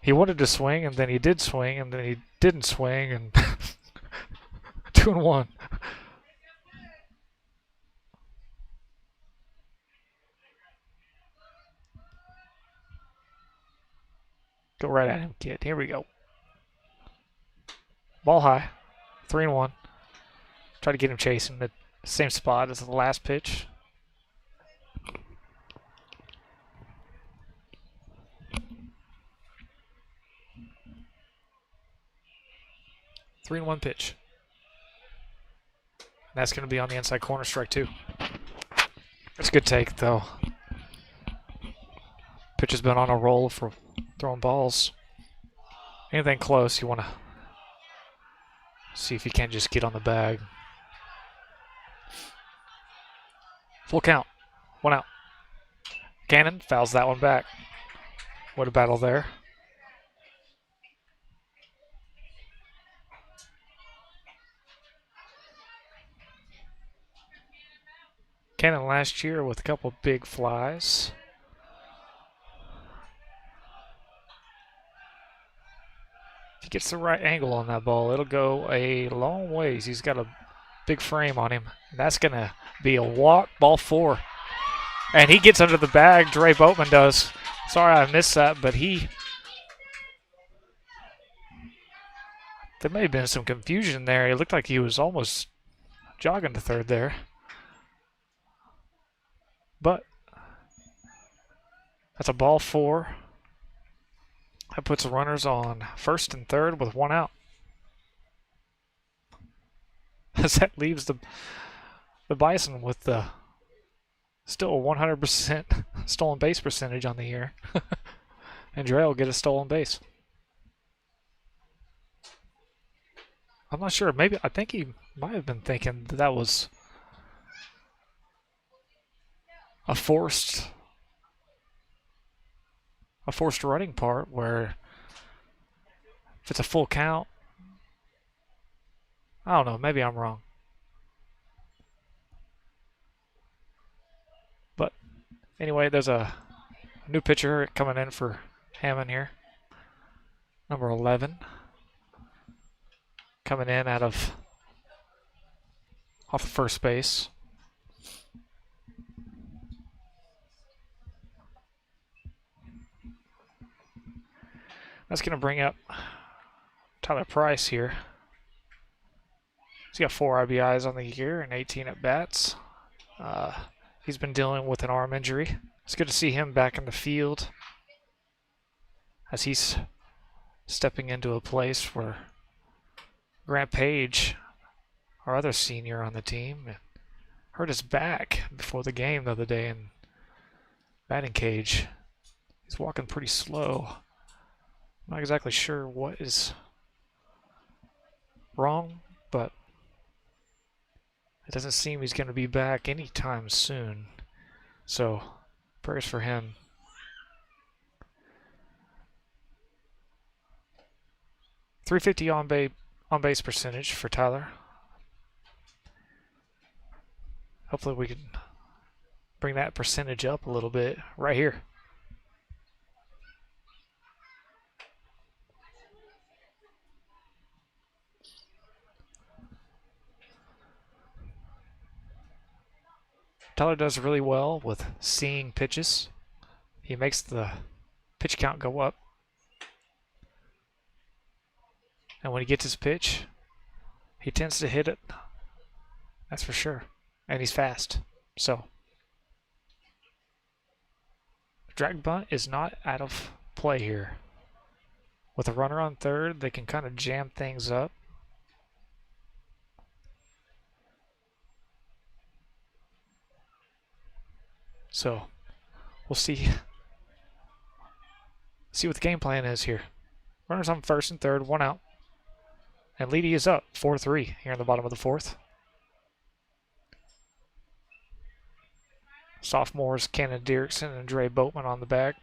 he wanted to swing, and then he did swing, and then he didn't swing, and 2-1. Go right at him, kid. Here we go. Ball high. 3-1. Try to get him chasing the same spot as the last pitch. Three and 1 pitch. That's going to be on the inside corner, strike 2. That's a good take, though. Pitch has been on a roll for throwing balls. Anything close, you want to see if you can't just get on the bag. Full count. 1 out. Cannon fouls that one back. What a battle there. Cannon last year with a couple of big flies. If he gets the right angle on that ball, it'll go a long ways. He's got a big frame on him. And that's going to be a walk, ball 4. And he gets under the bag, Dre Boatman does. Sorry I missed that, but there may have been some confusion there. It looked like he was almost jogging to third there. But that's a ball 4. That puts the runners on first and third with 1 out. As that leaves the Bison with the still a 100% stolen base percentage on the year. And Dre will get a stolen base. I'm not sure. Maybe I think he might have been thinking that was a forced running part where if it's a full count, I don't know. Maybe I'm wrong. But anyway, there's a new pitcher coming in for Hammon here. Number 11. Coming in off of first base. That's going to bring up Tyler Price here. He's got 4 RBIs on the year and 18 at-bats. He's been dealing with an arm injury. It's good to see him back in the field as he's stepping into a place where Grant Page, our other senior on the team, hurt his back before the game the other day in batting cage. He's walking pretty slow. I'm not exactly sure what is wrong, but it doesn't seem he's going to be back anytime soon. So, prayers for him. .350 on base percentage for Tyler. Hopefully we can bring that percentage up a little bit right here. Tyler does really well with seeing pitches. He makes the pitch count go up. And when he gets his pitch, he tends to hit it. That's for sure. And he's fast. So, drag bunt is not out of play here. With a runner on third, they can kind of jam things up. So, we'll see what the game plan is here. Runners on first and third, 1 out. And Leedey is up 4-3 here in the bottom of the 4th. Sophomores Cannon Derrickson and Dre Boatman on the bag.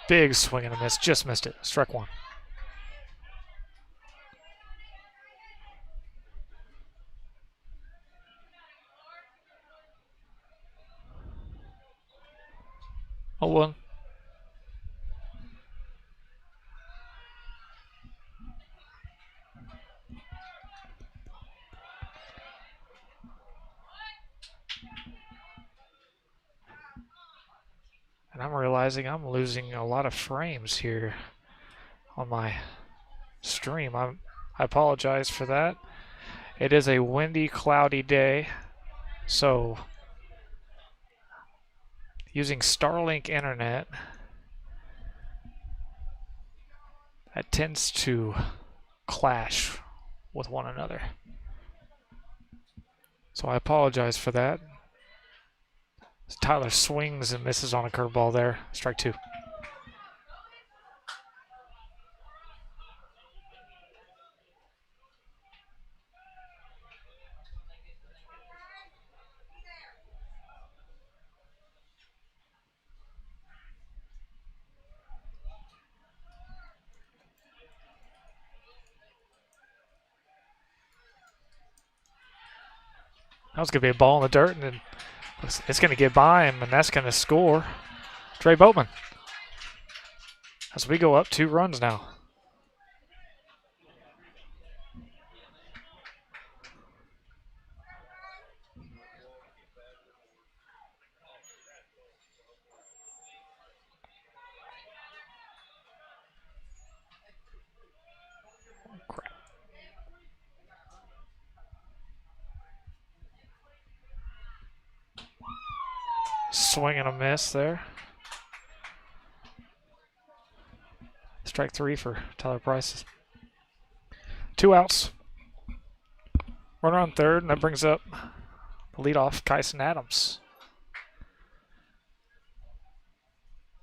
Big swing and a miss. Just missed it. Strike 1. Oh, 1. And I'm realizing I'm losing a lot of frames here on my stream. I apologize for that. It is a windy, cloudy day, so using Starlink internet, that tends to clash with one another. So I apologize for that. Tyler swings and misses on a curveball there. Strike 2. That was going to be a ball in the dirt, and then it's going to get by him, and that's going to score Dre Boatman. As we go up 2 runs now. Crap. Swing and a miss there. Strike 3 for Tyler Price. 2 outs. Runner on third, and that brings up the leadoff, Kyson Adams.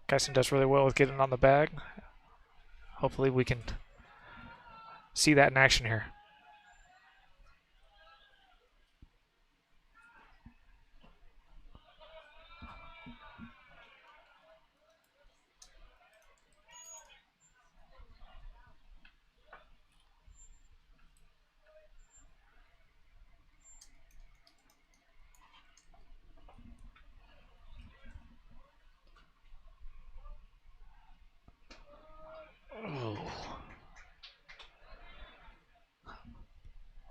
Kyson does really well with getting on the bag. Hopefully we can see that in action here. Oh.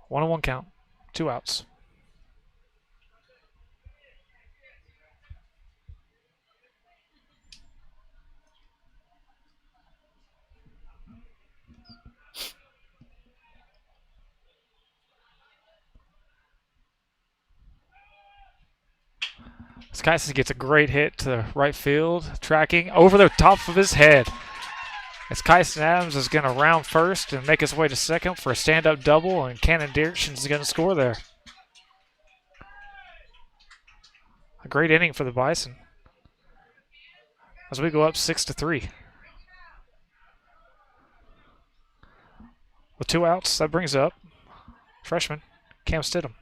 1-1 count, 2 outs. Kyson gets a great hit to right field, tracking over the top of his head. As Kyson Adams is going to round first and make his way to second for a stand-up double, and Cannon Dierksen is going to score there. A great inning for the Bison as we go up 6-3. With 2 outs, that brings up freshman Cam Stidham.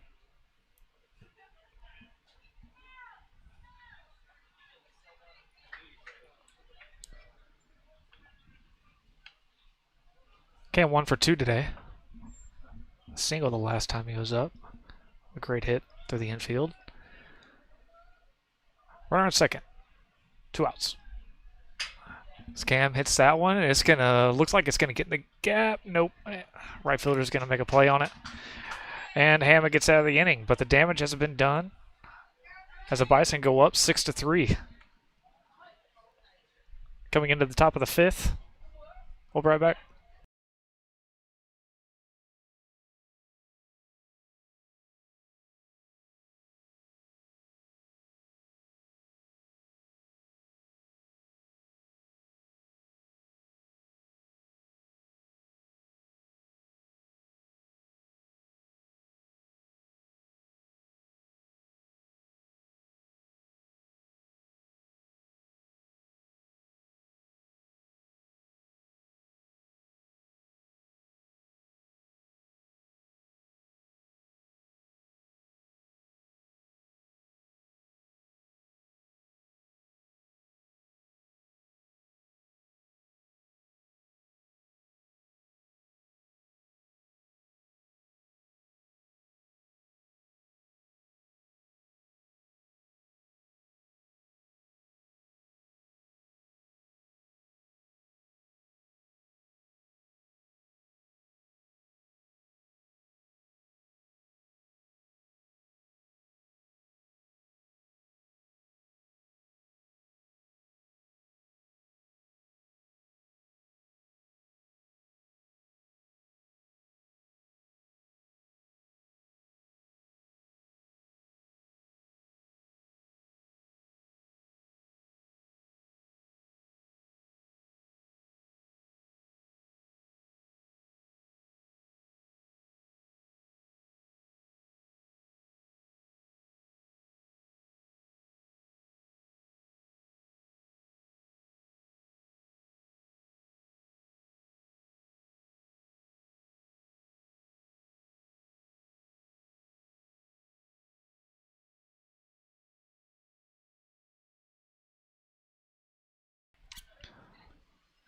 Cam 1 for 2 today. A single the last time he was up. A great hit through the infield. Runner on second. 2 outs. As Cam hits that one, and it's gonna looks like it's gonna get in the gap. Nope. Right fielder's gonna make a play on it. And Hammon gets out of the inning, but the damage hasn't been done as the Bison go up 6-3. Coming into the top of the 5th. We'll be right back.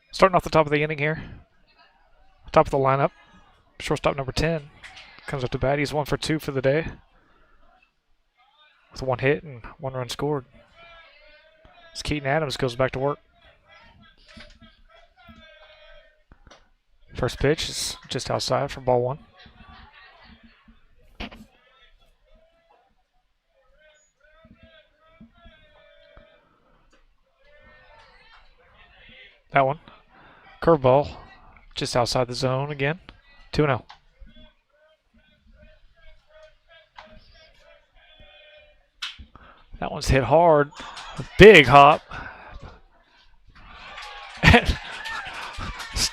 Starting off the top of the inning here. Top of the lineup. Shortstop number 10 comes up to bat. He's 1 for 2 for the day, with 1 hit and 1 run scored. As Keaton Adams goes back to work. First pitch is just outside for ball 1. That one. Curveball just outside the zone again. 2-0. That one's hit hard. A big hop.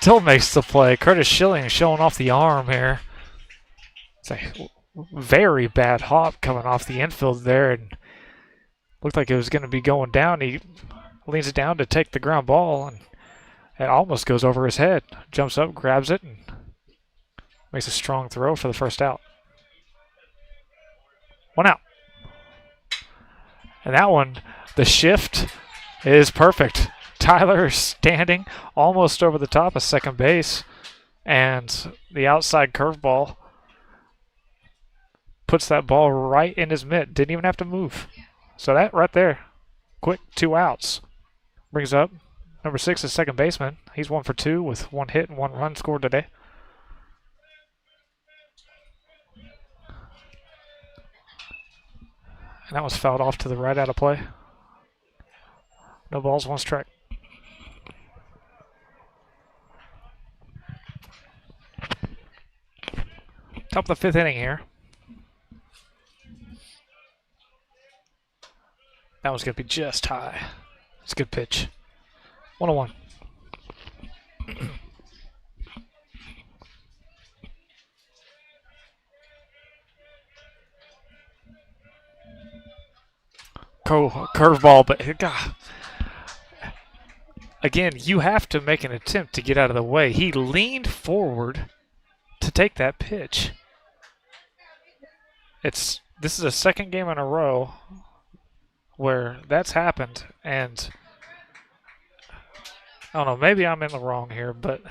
still makes the play. Curtis Schilling showing off the arm here. It's a very bad hop coming off the infield there, and looked like it was going to be going down. He leans it down to take the ground ball, and it almost goes over his head. Jumps up, grabs it, and makes a strong throw for the first out. 1 out. And that one, the shift is perfect. Tyler is standing almost over the top of second base, and the outside curveball puts that ball right in his mitt. Didn't even have to move. So that right there, quick 2 outs. Brings up number 6 is second baseman. He's 1 for 2 with 1 hit and 1 run scored today. And that was fouled off to the right out of play. No balls, 1 strike. Top of the 5th inning here. That one's going to be just high. It's a good pitch. 1-1. Curveball, but God. Again, you have to make an attempt to get out of the way. He leaned forward to take that pitch. This is the second game in a row where that's happened, and I don't know, maybe I'm in the wrong here, but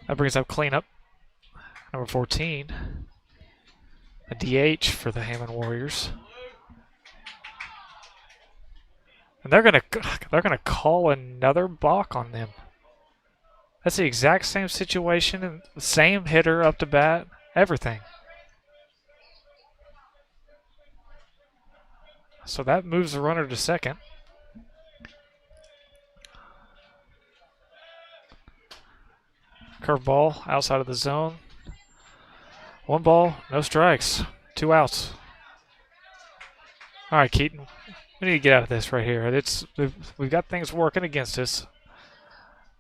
that brings up cleanup. Number 14, a DH for the Hammon Warriors. And they're gonna call another balk on them. That's the exact same situation, and the same hitter up to bat, everything. So that moves the runner to second. Curveball outside of the zone. 1 ball, no strikes, 2 outs. All right, Keaton, we need to get out of this right here. We've got things working against us.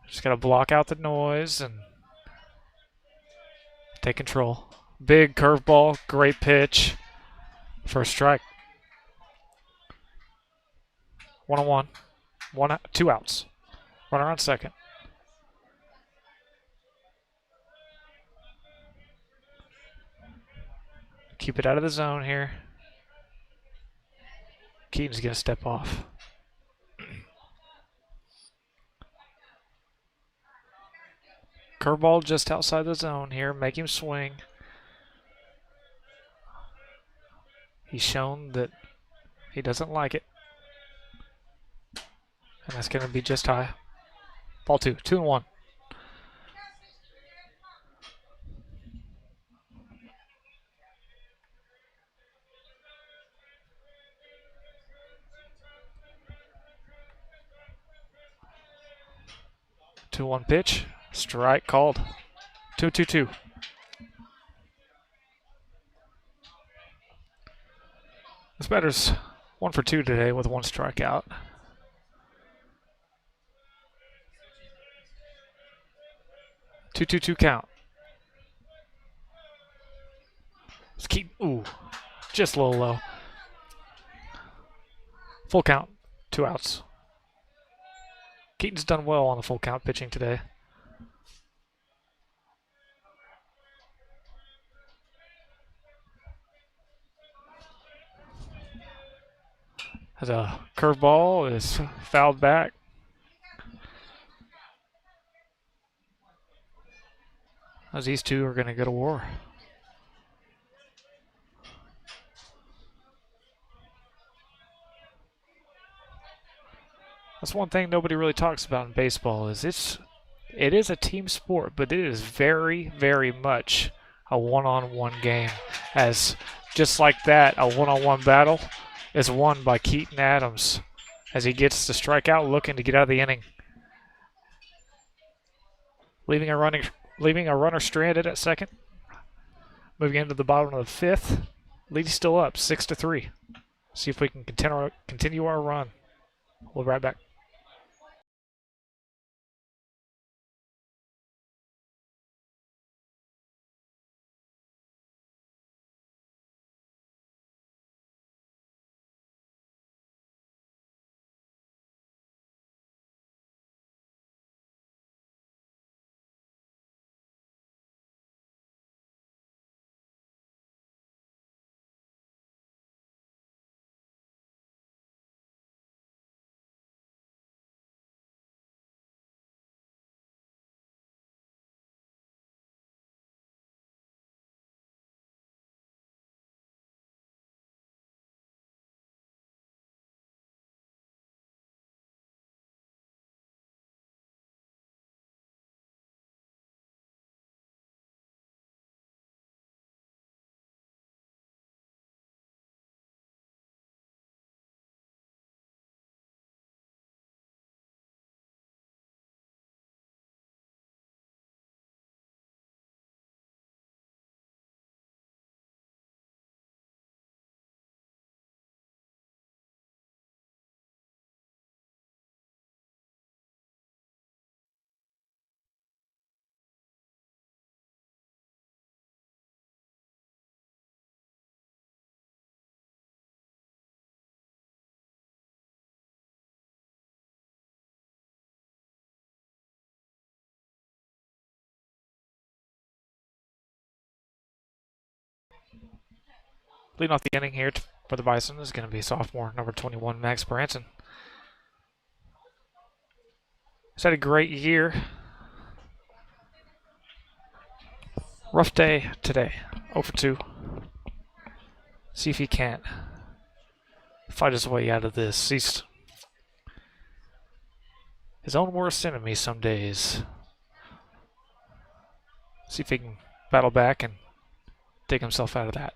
Just got to block out the noise and take control. Big curveball, great pitch. First strike. 1-1. 2 outs. Runner on second. Keep it out of the zone here. Keaton's going to step off. Curveball just outside the zone here. Make him swing. He's shown that he doesn't like it. And that's going to be just high. Ball 2. 2-1. Two-one pitch. Strike called. 2-2-2. This batter's 1 for 2 today with 1 strikeout. Two count. Let's keep. Ooh, just a little low. Full count. 2 outs. Keaton's done well on the full count pitching today. As a curveball is fouled back. As these two are going to go to war. That's one thing nobody really talks about in baseball is it is a team sport, but it is very, very much a one-on-one game. As just like that, a one-on-one battle is won by Keaton Adams as he gets the strikeout looking to get out of the inning. Leaving a runner stranded at second. Moving into the bottom of the 5th. Leedey still up 6-3. See if we can continue our run. We'll be right back. Leading off the inning here for the Bison is going to be sophomore number 21, Max Branson. He's had a great year. Rough day today, 0 for 2. See if he can't fight his way out of this. He's his own worst enemy some days. See if he can battle back and dig himself out of that.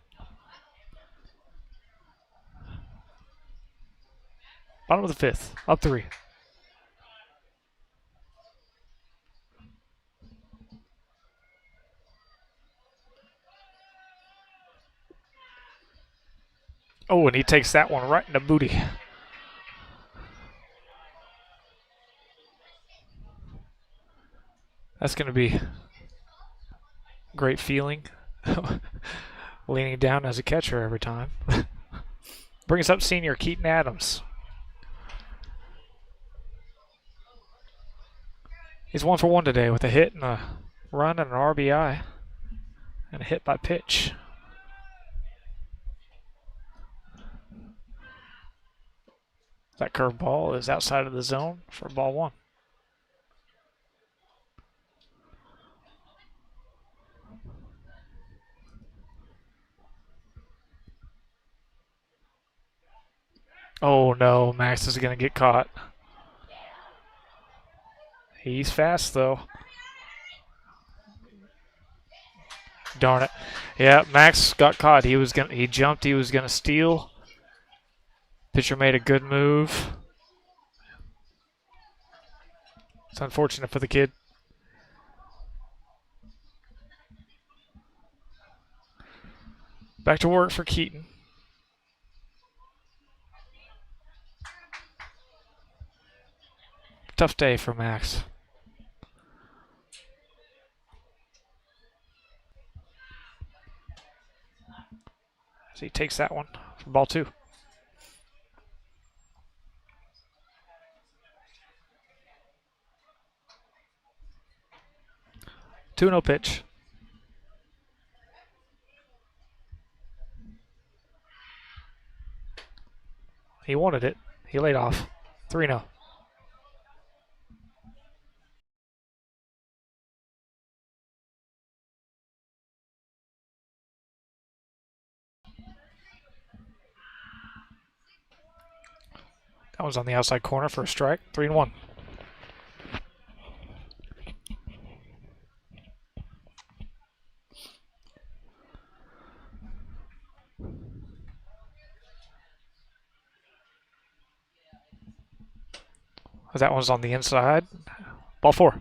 Bottom of the 5th, up 3. Oh, and he takes that one right in the booty. That's going to be great feeling. Leaning down as a catcher every time. Brings up senior Keaton Adams. He's 1 for 1 today with a hit and a run and an RBI. And a hit by pitch. That curveball is outside of the zone for ball 1. Oh no, Max is going to get caught. He's fast though. Darn it. Yeah, Max got caught. He jumped, he was gonna steal. Pitcher made a good move. It's unfortunate for the kid. Back to work for Keaton. Tough day for Max. As he takes that one for ball 2. 2-0 pitch. He wanted it. He laid off. 3-0. That one's on the outside corner for a strike. 3-1. That one's on the inside. Ball 4.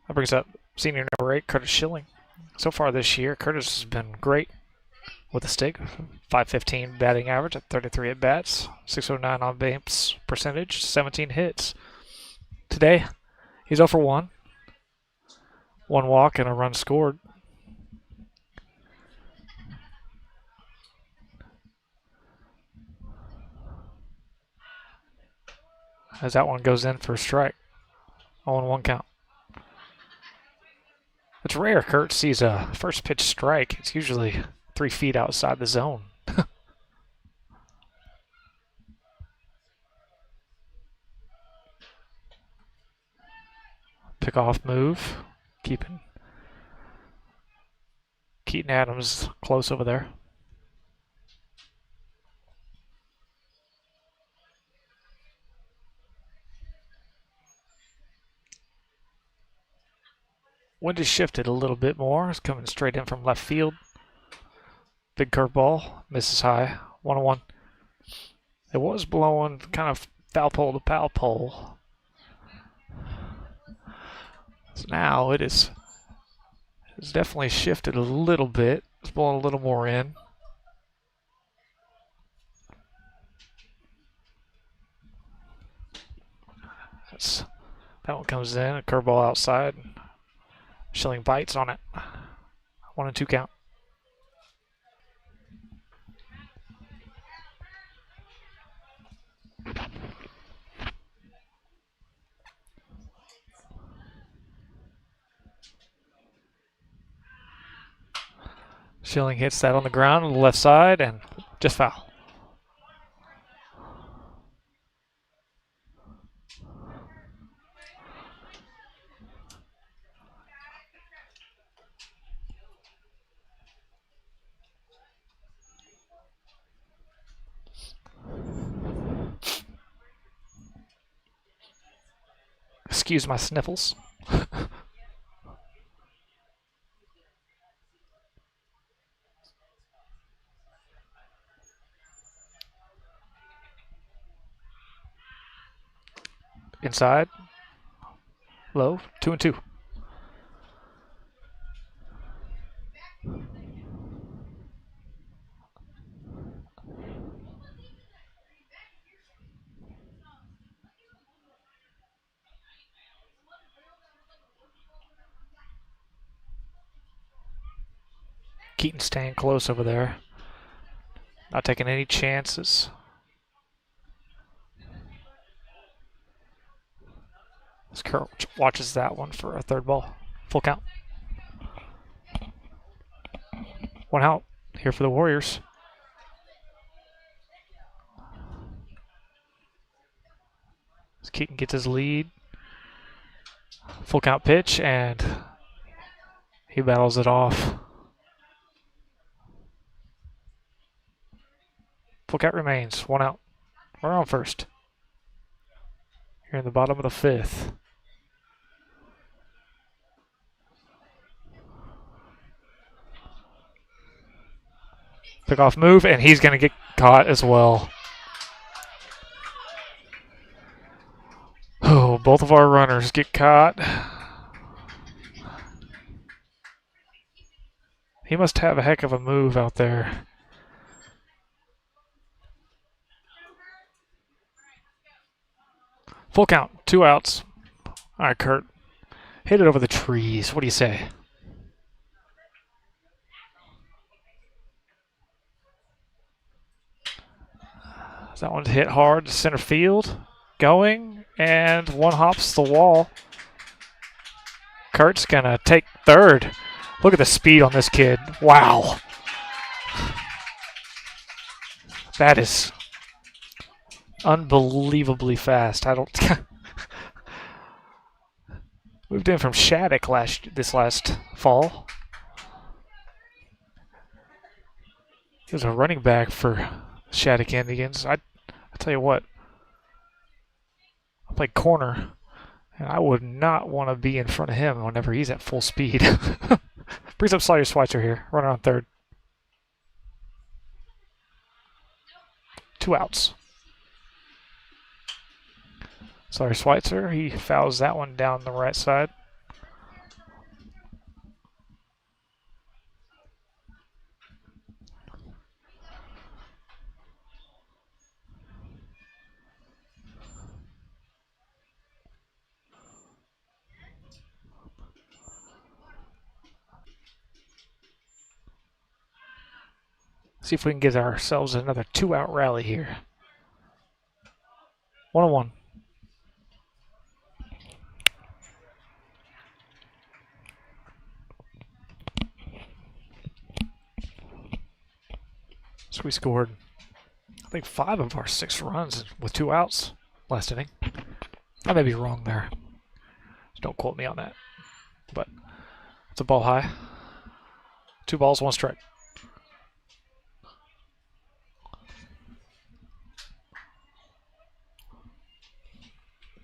That brings up senior number 8, Curtis Schilling. So far this year, Curtis has been great with a stick. 515 batting average at 33 at bats. 609 on base percentage. 17 hits. Today, he's 0 for 1. 1 walk and a run scored. As that one goes in for a strike. 0-1 count. It's rare Kurt sees a first pitch strike. It's usually 3 feet outside the zone. Pick off move. Keeping Keaton Adams close over there. Wind has shifted a little bit more. It's coming straight in from left field. Big curveball. Misses high. 1-1. It was blowing kind of foul pole to foul pole. So now it's definitely shifted a little bit. It's blowing a little more in. That one comes in. A curveball outside. Schilling bites on it. 1-2 count. Schilling hits that on the ground on the left side and just foul. Excuse my sniffles. Inside. Low. 2-2. Keaton staying close over there. Not taking any chances. Kurt watches that one for a third ball. Full count. 1 out here for the Warriors. As Keaton gets his lead. Full count pitch, and he battles it off. Full count remains. 1 out. We're on first. Here in the bottom of the 5th. Pick off move, and he's going to get caught as well. Oh, both of our runners get caught. He must have a heck of a move out there. Full count, 2 outs. All right, Kurt. Hit it over the trees. What do you say? That one's hit hard to center field. Going, and one hops the wall. Kurt's going to take third. Look at the speed on this kid. Wow. That is unbelievably fast. I don't... Moved in from Shattuck this last fall. He was a running back for Shattuck Indians. I tell you what, I played corner, and I would not want to be in front of him whenever he's at full speed. Brings up Sawyer Schweitzer here, runner on third. 2 outs. Sawyer Schweitzer, he fouls that one down the right side. See if we can get ourselves another 2-out rally here. 1-1. So we scored, I think, 5 of our 6 runs with 2 outs last inning. I may be wrong there. Don't quote me on that. But it's a ball high. 2 balls, 1 strike.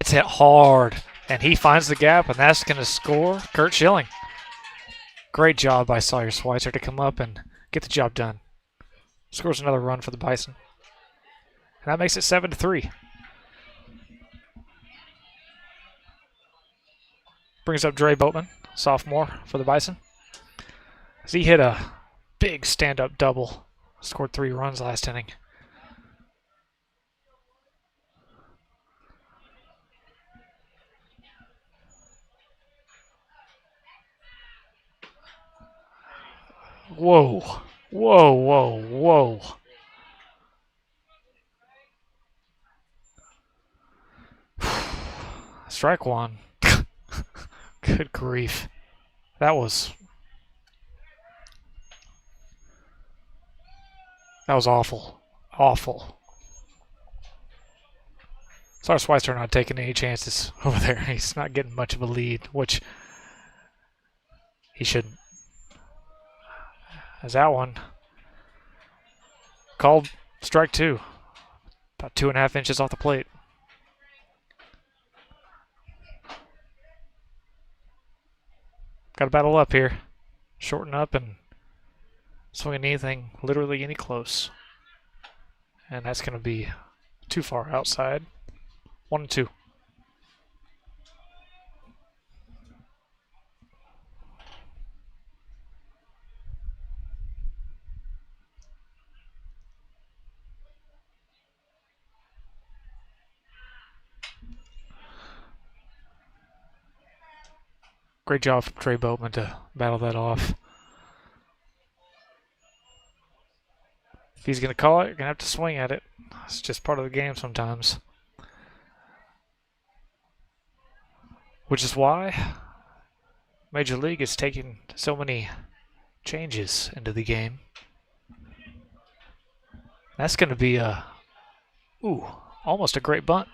It's hit hard, and he finds the gap, and that's going to score Kurt Schilling. Great job by Sawyer Schweitzer to come up and get the job done. Scores another run for the Bison. And that makes it 7-3. Brings up Dre Boatman, sophomore for the Bison. As he hit a big stand-up double. Scored 3 runs last inning. Whoa. Whoa, whoa, whoa. Strike 1. Good grief. That was awful. Awful. Sorry, Schweitzer not taking any chances over there. He's not getting much of a lead, which he shouldn't. As that one called strike 2, about 2.5 inches off the plate. Got to battle up here, shorten up and swing at anything, literally any close. And that's going to be too far outside. 1-2. Great job from Trey Boatman to battle that off. If he's going to call it, you're going to have to swing at it. It's just part of the game sometimes. Which is why Major League is taking so many changes into the game. That's going to be almost a great bunt.